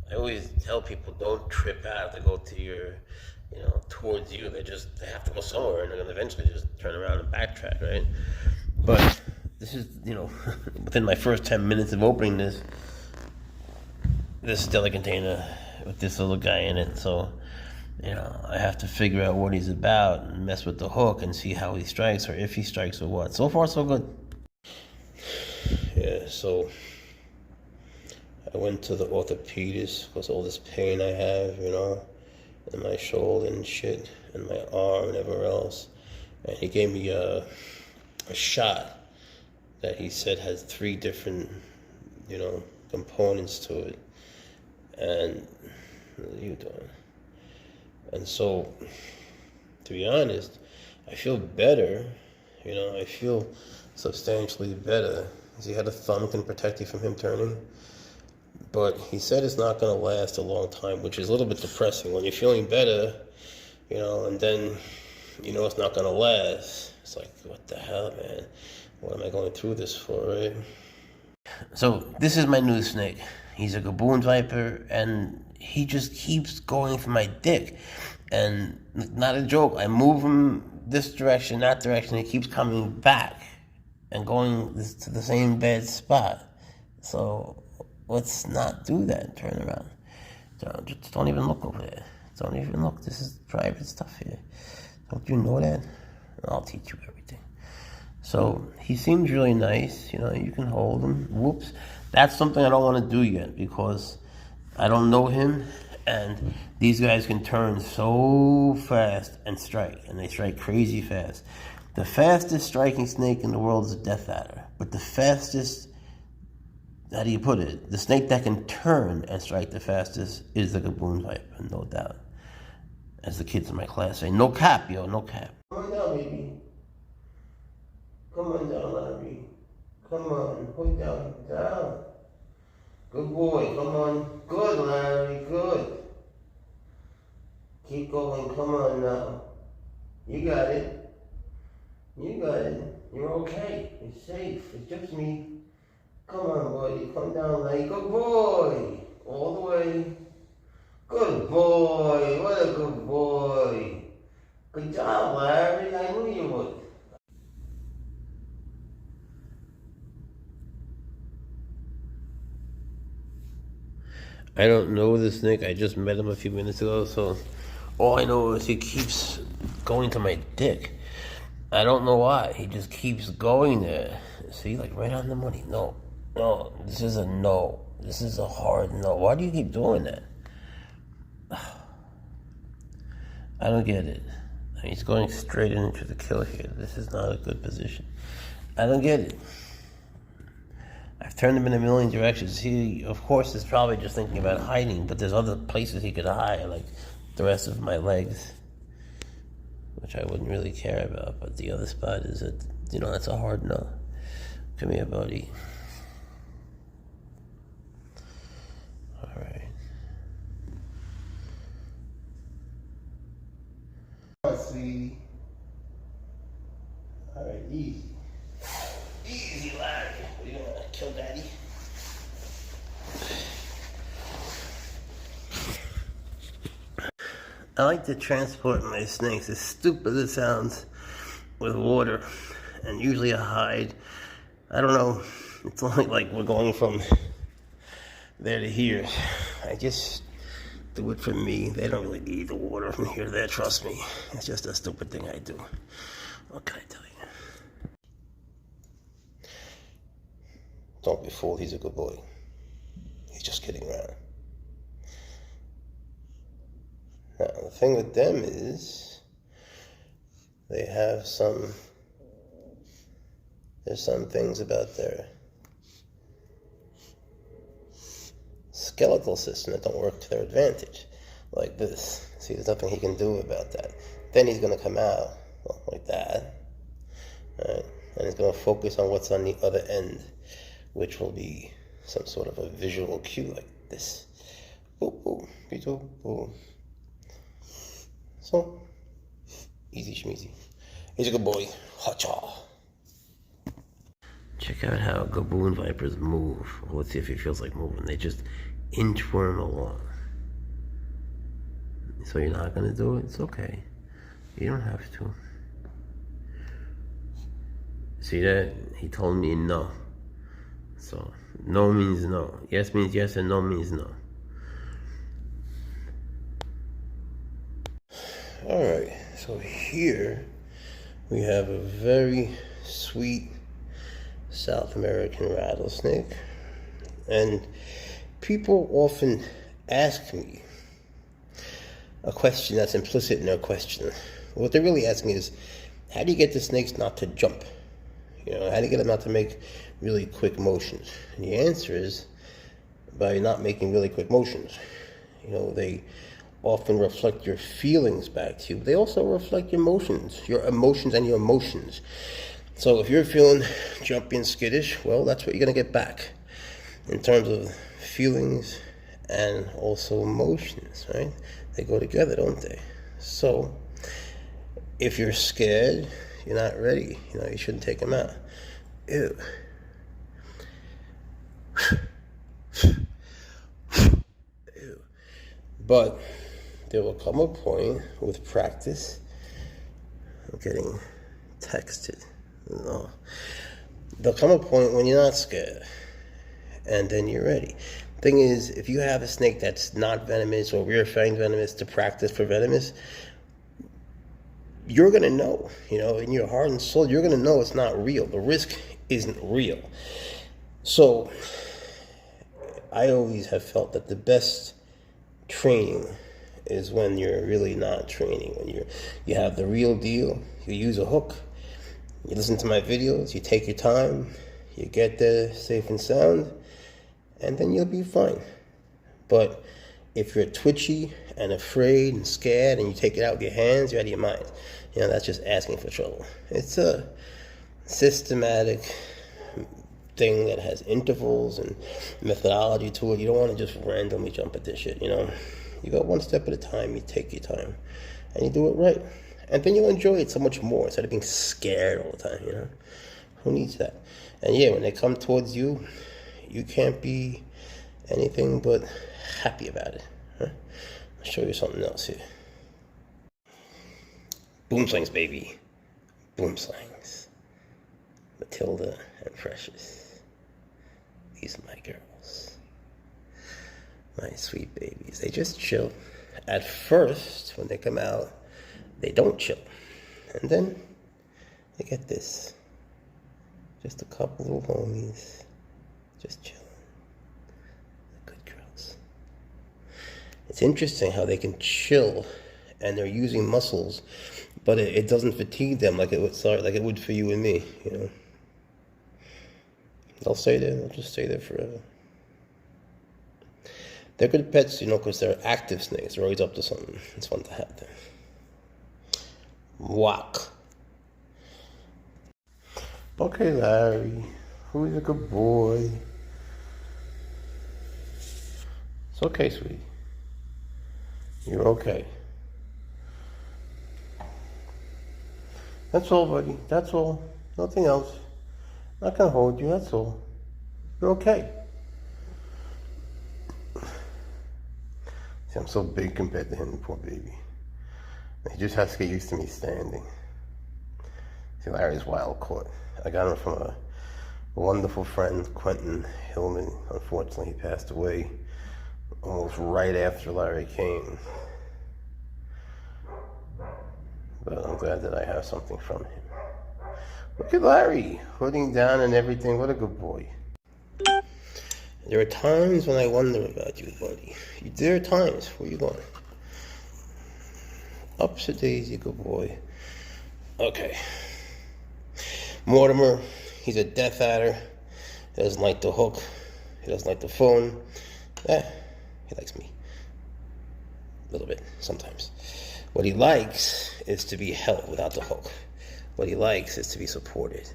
I always tell people, don't trip out to go to your, towards you. They have to go somewhere, and they're gonna eventually just turn around and backtrack, right? But this is, within my first 10 minutes of opening this deli container with this little guy in it, so I have to figure out what he's about and mess with the hook and see how he strikes, or if he strikes, or what. So far, so good. Yeah, so I went to the orthopedist because all this pain I have, in my shoulder and shit, and my arm and everywhere else. And he gave me a shot that he said has 3 different, components to it. And what are you doing? And so, to be honest, I feel better. I feel substantially better. He had a thumb, can protect you from him turning. But he said it's not going to last a long time, which is a little bit depressing. When you're feeling better, and then it's not going to last. It's like, what the hell, man? What am I going through this for, right? So, this is my new snake. He's a gaboon viper, and he just keeps going for my dick. And not a joke, I move him this direction, that direction, he keeps coming back and going to the same bad spot. So let's not do that. Turn around. Just don't even look over there. Don't even look. This is private stuff here. Don't you know that? I'll teach you everything. So he seems really nice. You can hold him. Whoops. That's something I don't want to do yet because I don't know him, and these guys can turn so fast and strike, and they strike crazy fast. The fastest striking snake in the world is a death adder, but the fastest, how do you put it? The snake that can turn and strike the fastest is the gaboon viper, no doubt. As the kids in my class say, no cap, yo, no cap. Come on down, baby. Come on down, Larry. Come on, put down. Good boy, come on. Good, Larry, good. Keep going, come on now. You got it. You're okay. You're safe. It's just me. Come on, buddy. Come down, Larry. Good boy. All the way. Good boy. What a good boy. Good job, Larry. I knew you would. I don't know this snake. I just met him a few minutes ago, so all I know is he keeps going to my dick. I don't know why. He just keeps going there. See, like right on the money. No. This is a no. This is a hard no. Why do you keep doing that? I don't get it. He's going straight into the kill here. This is not a good position. I don't get it. I've turned him in a million directions. He, of course, is probably just thinking about hiding, but there's other places he could hide, like the rest of my legs, which I wouldn't really care about. But the other spot is that's a hard no. Come here, buddy. All right. sweetie. Alright, easy. Easy, Larry. What are you gonna kill Daddy? I like to transport my snakes, as stupid as it sounds, with water. And usually I hide. I don't know. It's only like we're going from there to here. I just do it for me. They don't really need the water from here to there, trust me. It's just a stupid thing I do. What can I tell you? Don't be fooled, he's a good boy. He's just kidding around. Now, the thing with them is, there's some things about their skeletal system that don't work to their advantage, like this. See, there's nothing he can do about that. Then he's going to come out like that, right? And he's going to focus on what's on the other end, which will be some sort of a visual cue like this. Boom, boom, boom, boom. So, easy schmeezy. He's a good boy. Ha-cha. Check out how gaboon vipers move. Well, let's see if he feels like moving. They just inchworm along. So you're not going to do it? It's okay. You don't have to. See that? He told me no. So, no means no. Yes means yes and no means no. Alright, so here we have a very sweet South American rattlesnake. And people often ask me a question that's implicit in their question. What they're really asking is, how do you get the snakes not to jump? You know, how do you get them not to make really quick motions? And the answer is by not making really quick motions. You know, they often reflect your feelings back to you. They also reflect your emotions and your emotions. So if you're feeling jumpy and skittish, well, that's what you're going to get back in terms of feelings and also emotions, right? They go together, don't they? So if you're scared, you're not ready, you know, you shouldn't take them out. Ew. Ew. But there will come a point with practice of getting texted. No. There'll come a point when you're not scared, and then you're ready. Thing is, if you have a snake that's not venomous or rear fang venomous to practice for venomous, you're going to know, you know, in your heart and soul, you're going to know it's not real. The risk isn't real. So I always have felt that the best training is when you're really not training, when you have the real deal. You use a hook, you listen to my videos, you take your time, you get there safe and sound, and then you'll be fine. But if you're twitchy and afraid and scared and you take it out with your hands, you're out of your mind. You know, that's just asking for trouble. It's a systematic thing that has intervals and methodology to it. You don't want to just randomly jump at this shit, you know. You go one step at a time, you take your time, and you do it right. And then you'll enjoy it so much more instead of being scared all the time, you know. Who needs that? And yeah, when they come towards you, you can't be anything but happy about it. Huh? I'll show you something else here. Boom slings, baby. Boom slings. Matilda and Precious. These are my girls. My sweet babies. They just chill. At first, when they come out, they don't chill. And then they get this. Just a couple little homies. Just chilling. They're good girls. It's interesting how they can chill and they're using muscles, but it doesn't fatigue them like it would for you and me, you know. They'll stay there. They'll just stay there forever. They're good pets, you know, because they're active snakes. They're always up to something. It's fun to have them. Walk. Okay, Larry. Who's a good boy? It's okay, sweetie. You're okay. That's all, buddy. That's all. Nothing else. Not gonna hold you, that's all. You're okay. See, I'm so big compared to him, poor baby. He just has to get used to me standing. See, Larry's wild caught. I got him from a wonderful friend, Quentin Hillman. Unfortunately, he passed away almost right after Larry came. But I'm glad that I have something from him. Look at Larry, hooding down and everything. What a good boy. There are times when I wonder about you, buddy. There are times. Where you going? Ups a daisy, good boy. Okay. Mortimer, he's a death adder. He doesn't like the hook. He doesn't like the phone. He likes me. A little bit, sometimes. What he likes is to be held without the hook. What he likes is to be supported,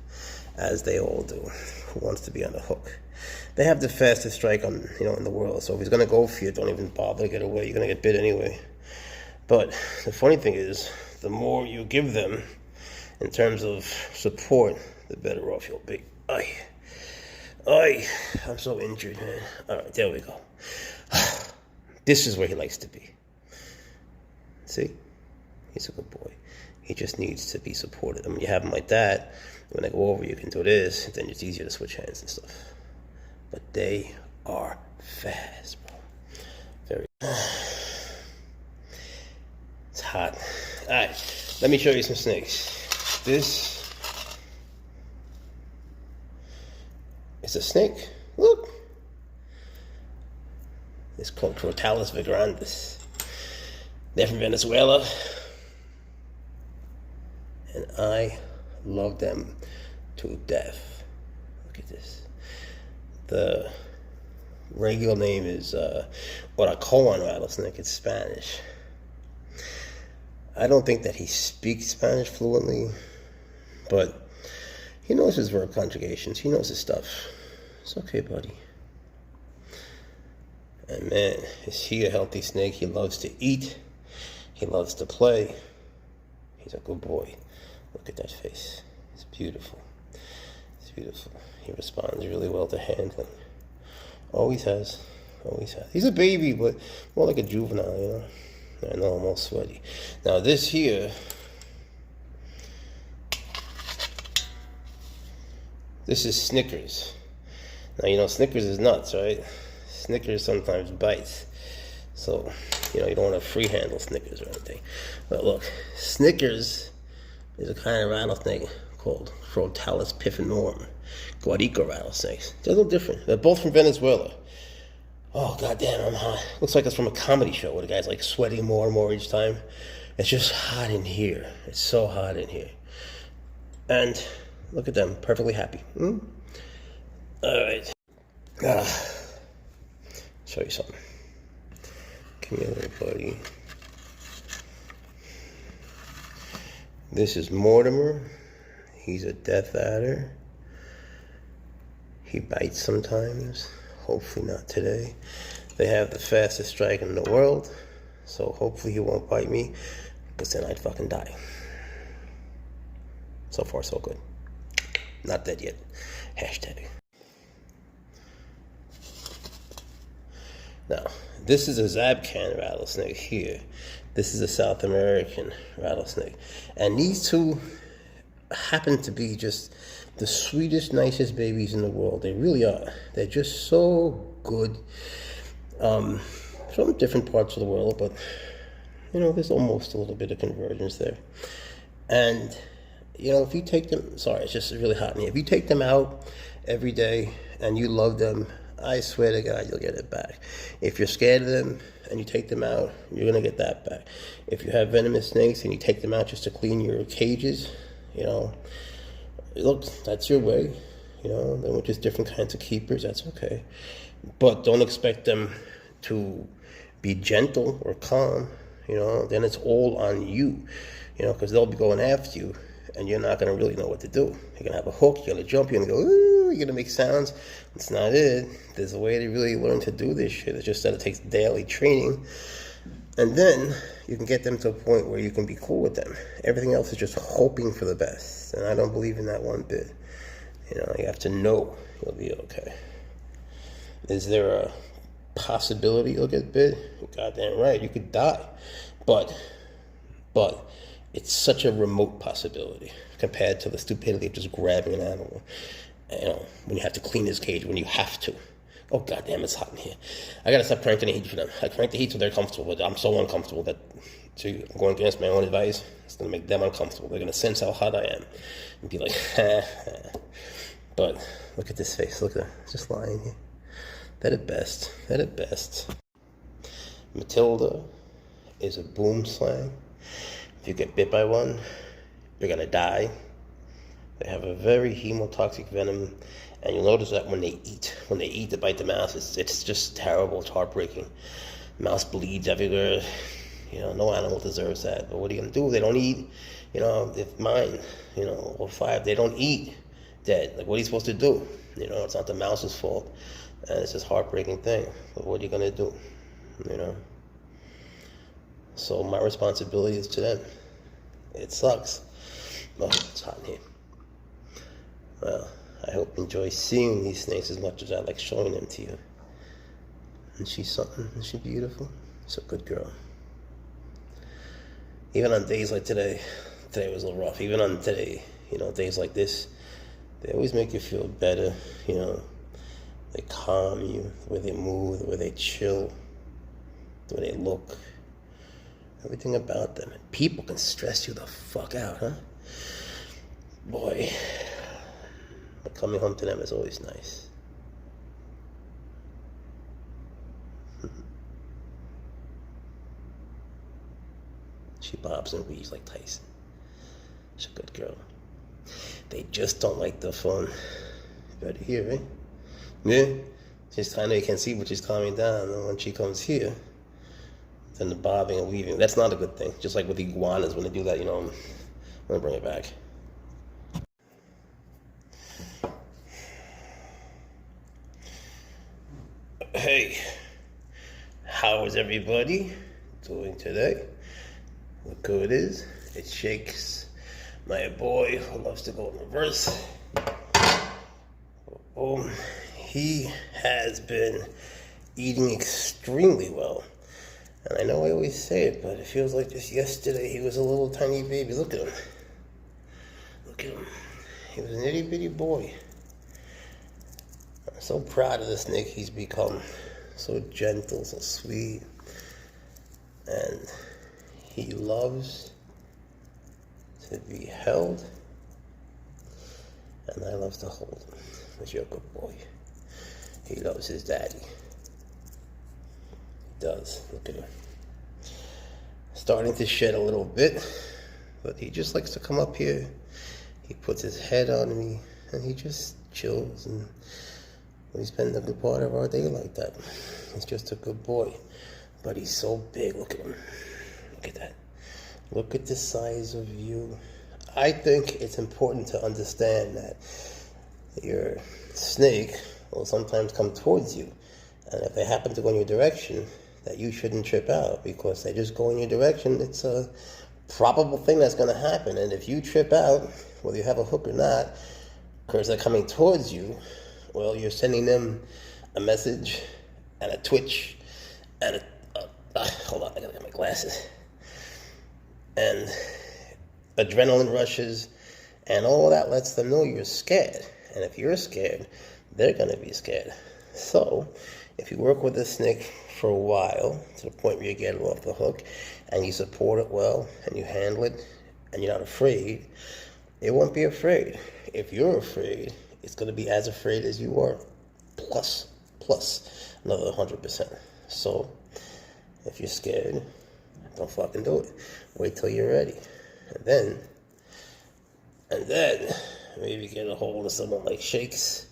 as they all do. Who wants to be on the hook? They have the fastest strike in the world. So if he's gonna go for you, don't even bother to get away. You're gonna get bit anyway. But the funny thing is, the more you give them in terms of support, the better off you'll be. I'm so injured, man. All right, there we go. This is where he likes to be. See? He's a good boy. He just needs to be supported. And when you have him like that, when they go over, you can do this, then it's easier to switch hands and stuff. But they are fast, bro. Very. It's hot. All right, let me show you some snakes. This is a snake. Look. It's called Crotalus vigrandus. They're from Venezuela. And I love them to death. Look at this. The regular name is Oracoan rattlesnake. It's Spanish. I don't think that he speaks Spanish fluently, but he knows his verb conjugations. He knows his stuff. It's okay, buddy. And man, is he a healthy snake. He loves to eat. He loves to play. He's a good boy. Look at that face. It's beautiful. It's beautiful. He responds really well to handling. Always has. Always has. He's a baby, but more like a juvenile, I know I'm all sweaty. Now this here, this is Snickers. Now Snickers is nuts, right? Snickers sometimes bites. So, you don't want to free handle Snickers or anything. But look, Snickers is a kind of rattlesnake called Crotalus pifinorum. Guarico rattlesnakes. They're a little different. They're both from Venezuela. Oh, goddamn, I'm hot. Looks like it's from a comedy show where the guy's like sweating more and more each time. It's just hot in here. It's so hot in here. And look at them, perfectly happy. All right. Show you something. Come here, little buddy. This is Mortimer. He's a death adder. He bites sometimes. Hopefully not today. They have the fastest strike in the world, so hopefully he won't bite me, because then I'd fucking die. So far, so good. Not dead yet. Hashtag. Now, this is a Zabcan rattlesnake here. This is a South American rattlesnake. And these two happen to be just the sweetest, nicest babies in the world. They really are. They're just so good. From different parts of the world, but there's almost a little bit of convergence there. And if you take them, sorry, it's just really hot in here. If you take them out every day and you love them, I swear to God, you'll get it back. If you're scared of them and you take them out, you're gonna get that back. If you have venomous snakes and you take them out just to clean your cages, look, that's your way. Then with just different kinds of keepers, that's okay. But don't expect them to be gentle or calm. Then it's all on you. Because they'll be going after you, and you're not gonna really know what to do. You're gonna have a hook. You're gonna jump. You're gonna go. Ooh, you're gonna make sounds. It's not it. There's a way to really learn to do this shit. It's just that it takes daily training. And then you can get them to a point where you can be cool with them. Everything else is just hoping for the best. And I don't believe in that one bit. You know, you have to know you'll be okay. Is there a possibility you'll get bit? You're goddamn right, you could die. But it's such a remote possibility compared to the stupidity of just grabbing an animal. You know, when you have to clean his cage, when you have to. Oh, goddamn, it's hot in here. I gotta stop cranking the heat for them. I crank the heat so they're comfortable, but I'm so uncomfortable that I'm going against my own advice. It's gonna make them uncomfortable. They're gonna sense how hot I am and be like, But look at this face. Look at that. Just lying here. They're the best. They're the best. Matilda is a boom slang. If you get bit by one, you're gonna die. They have a very hemotoxic venom, and you'll notice that when they eat, they bite the mouse, it's just terrible. It's heartbreaking. Mouse bleeds everywhere. You know, no animal deserves that. But what are you gonna do? They don't eat. You know, if mine, you know, or 5, they don't eat dead. Like, what are you supposed to do? You know, it's not the mouse's fault, and it's this heartbreaking thing. But what are you gonna do? You know. So my responsibility is to them. It sucks. Oh, it's hot in here. Well, I hope you enjoy seeing these snakes as much as I like showing them to you. And she's something. Is she beautiful? She's a good girl. Even on days like today was a little rough. Even on today, you know, days like this, they always make you feel better. You know, they calm you, the way they move, the way they chill, the way they look. Everything about them. And people can stress you the fuck out, huh? Boy. But coming home to them is always nice. She bobs and weaves like Tyson. She's a good girl. They just don't like the fun. You better hear, right? Yeah? I know you can see, but she's calming down. And when she comes here, then the bobbing and weaving, that's not a good thing. Just like with iguanas, when they do that, you know, I'm gonna bring it back. Hey, how is everybody doing today? Look who it is. It Shakes, my boy who loves to go in reverse. He has been eating extremely well. And I know I always say it, but it feels like just yesterday he was a little tiny baby. Look at him. Look at him. He was an itty bitty boy. I'm so proud of the snake he's become. So gentle, so sweet. And he loves to be held. And I love to hold him. But you're a good boy. He loves his daddy. He does. Look at him. Starting to shed a little bit. But he just likes to come up here. He puts his head on me. And he just chills. And we spend a good part of our day like that. He's just a good boy. But he's so big. Look at him. Look at that. Look at the size of you. I think it's important to understand that your snake will sometimes come towards you. And if they happen to go in your direction, that you shouldn't trip out, because they just go in your direction. It's a probable thing that's going to happen. And if you trip out, whether you have a hook or not, because they're coming towards you, well, you're sending them a message and a twitch and hold on, I gotta get my glasses. And adrenaline rushes, and all that lets them know you're scared. And if you're scared, they're gonna be scared. So, if you work with a snake for a while, to the point where you get it off the hook, and you support it well, and you handle it, and you're not afraid, it won't be afraid. If you're afraid, it's gonna be as afraid as you are, plus another 100%. So, if you're scared, don't fucking do it. Wait till you're ready. And then, maybe get a hold of someone like Shakes,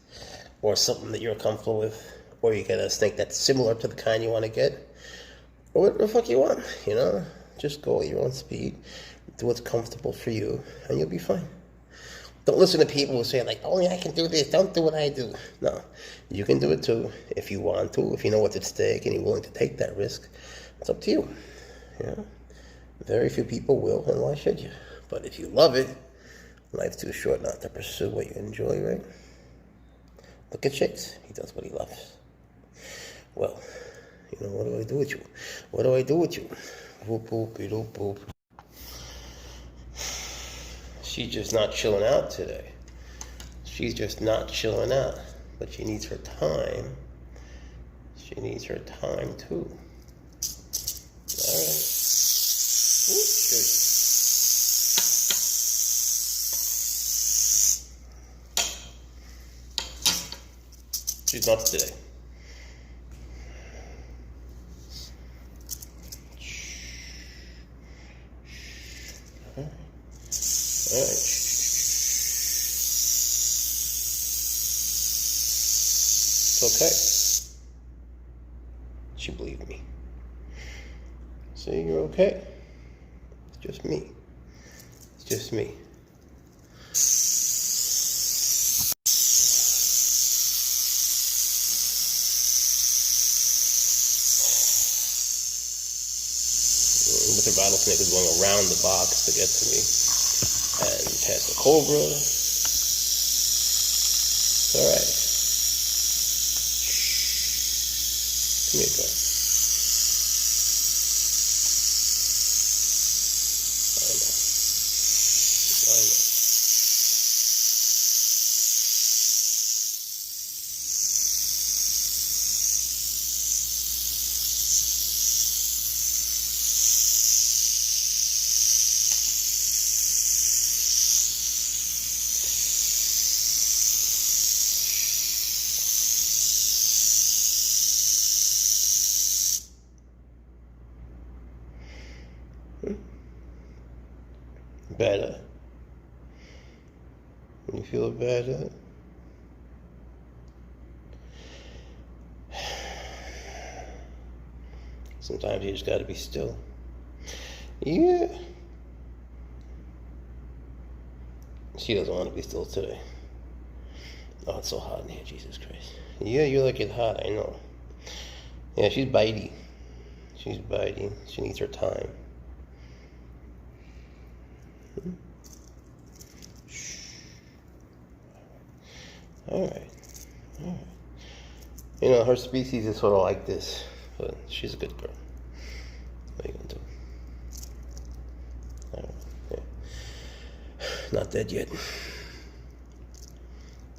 or something that you're comfortable with, or you get a snake that's similar to the kind you want to get, or whatever the fuck you want, you know? Just go at your own speed, do what's comfortable for you, and you'll be fine. Don't listen to people who say, like, only I can do this, don't do what I do. No, you can do it too, if you want to, if you know what's at stake and you're willing to take that risk. It's up to you. Yeah. Very few people will, and why should you? But if you love it, life's too short not to pursue what you enjoy, right? Look at Shakes. He does what he loves. Well, you know, what do I do with you? What do I do with you? Boop, boop, doop, boop. She's just not chilling out today. She's just not chilling out. But she needs her time. She needs her time, too. All right. Ooh, shit. She's nuts today. All right. It's okay. She believed me. See, you're okay. It's just me. It's just me. But the rattlesnake is going around the box to get to me. And past the cobra. It's alright. Come here, girl. I know. Better. You feel better? Sometimes you just gotta be still. Yeah. She doesn't want to be still today. Oh, it's so hot in here, Jesus Christ. Yeah, you like it hot, I know. Yeah, she's bitey. She's bitey. She needs her time. Alright. You know, her species is sort of like this, but she's a good girl. What are you gonna do? I don't know. Yeah. Not dead yet.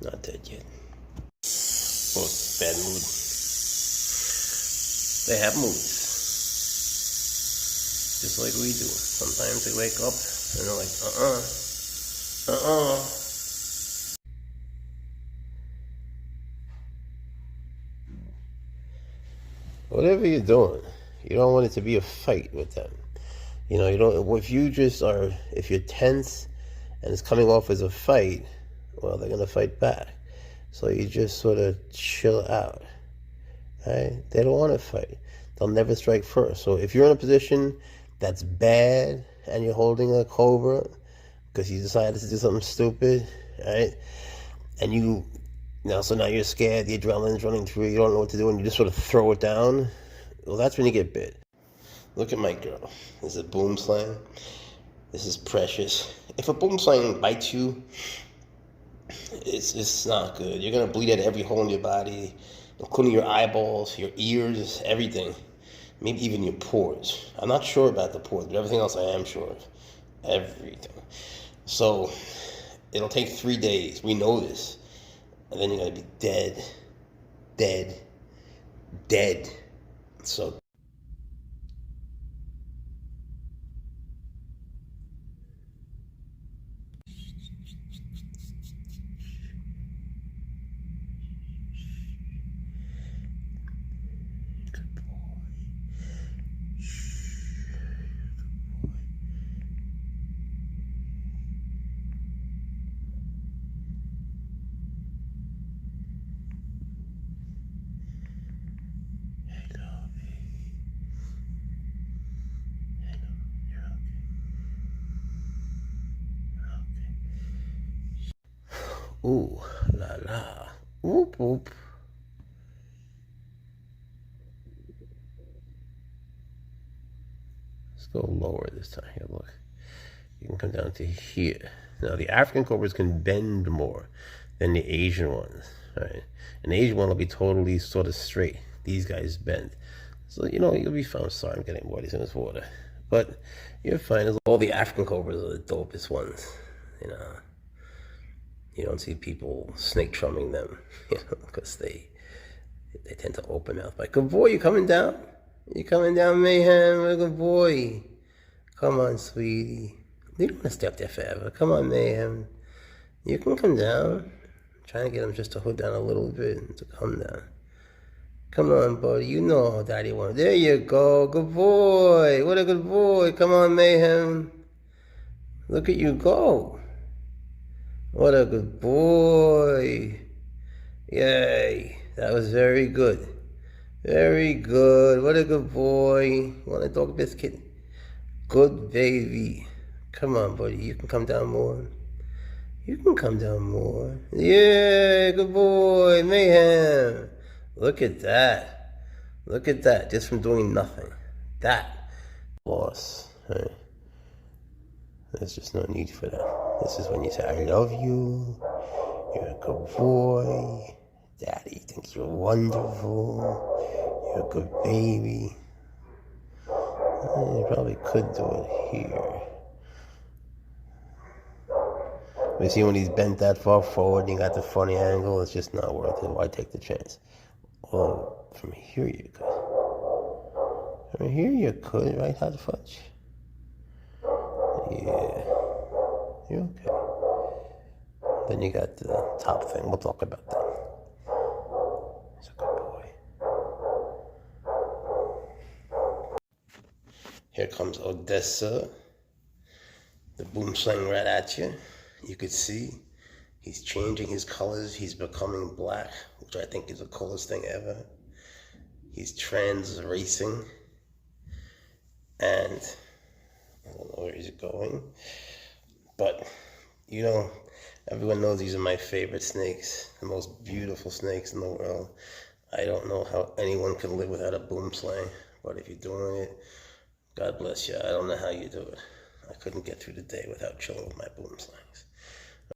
Not dead yet. Oh, bad mood. They have moods. Just like we do. Sometimes they wake up and they're like, Whatever you're doing, you don't want it to be a fight with them. You know, you don't. If you're tense and it's coming off as a fight, well, they're gonna fight back. So you just sort of chill out. Right? They don't want to fight. They'll never strike first. So if you're in a position that's bad and you're holding a cobra because you decided to do something stupid, right? And so now you're scared, the adrenaline's running through you, don't know what to do, and you just sort of throw it down. Well, that's when you get bit. Look at my girl. This is a boom slang. This is precious. If a boom slang bites you, it's not good. You're gonna bleed out every hole in your body, including your eyeballs, your ears, everything. Maybe even your pores. I'm not sure about the pores, but everything else I am sure of. Everything. So it'll take 3 days. We know this. And then you're gonna be dead. So ooh la la. Whoop whoop. Let's go lower this time. Here, look. You can come down to here. Now, the African cobras can bend more than the Asian ones, right? An Asian one will be totally sort of straight. These guys bend. So, you know, you'll be fine. Sorry, I'm getting wet in this water. But you're fine. All the African cobras are the dopest ones, you know. You don't see people snake chumming them, you know, because they tend to open mouth. Like, good boy, you coming down? You coming down, Mayhem? Good boy. Come on, sweetie. You don't want to stay up there forever. Come on, Mayhem. You can come down. I'm trying to get him just to hood down a little bit to come down. Come on, buddy. You know how Daddy wants. There you go. Good boy. What a good boy. Come on, Mayhem. Look at you go. What a good boy. Yay. That was very good. Very good. What a good boy. Want a dog biscuit? Good baby. Come on, buddy. You can come down more. You can come down more. Yeah, good boy. Mayhem. Look at that. Look at that. Just from doing nothing. That. Loss. Right? There's just no need for that. This is when you say, I love you. You're a good boy. Daddy thinks you're wonderful. You're a good baby. You probably could do it here. But see, when he's bent that far forward and you got the funny angle, it's just not worth it. Why take the chance? Well, from here you could. From here you could, right, Hot Fudge? Yeah. You're okay. Then you got the top thing. We'll talk about that. He's a good boy. Here comes Odessa. The boom slang right at you. You could see he's changing his colors. He's becoming black, which I think is the coolest thing ever. He's trans racing. And I don't know where he's going. But, you know, everyone knows these are my favorite snakes. The most beautiful snakes in the world. I don't know how anyone can live without a boom slang. But if you're doing it, God bless you. I don't know how you do it. I couldn't get through the day without chilling with my boom slangs.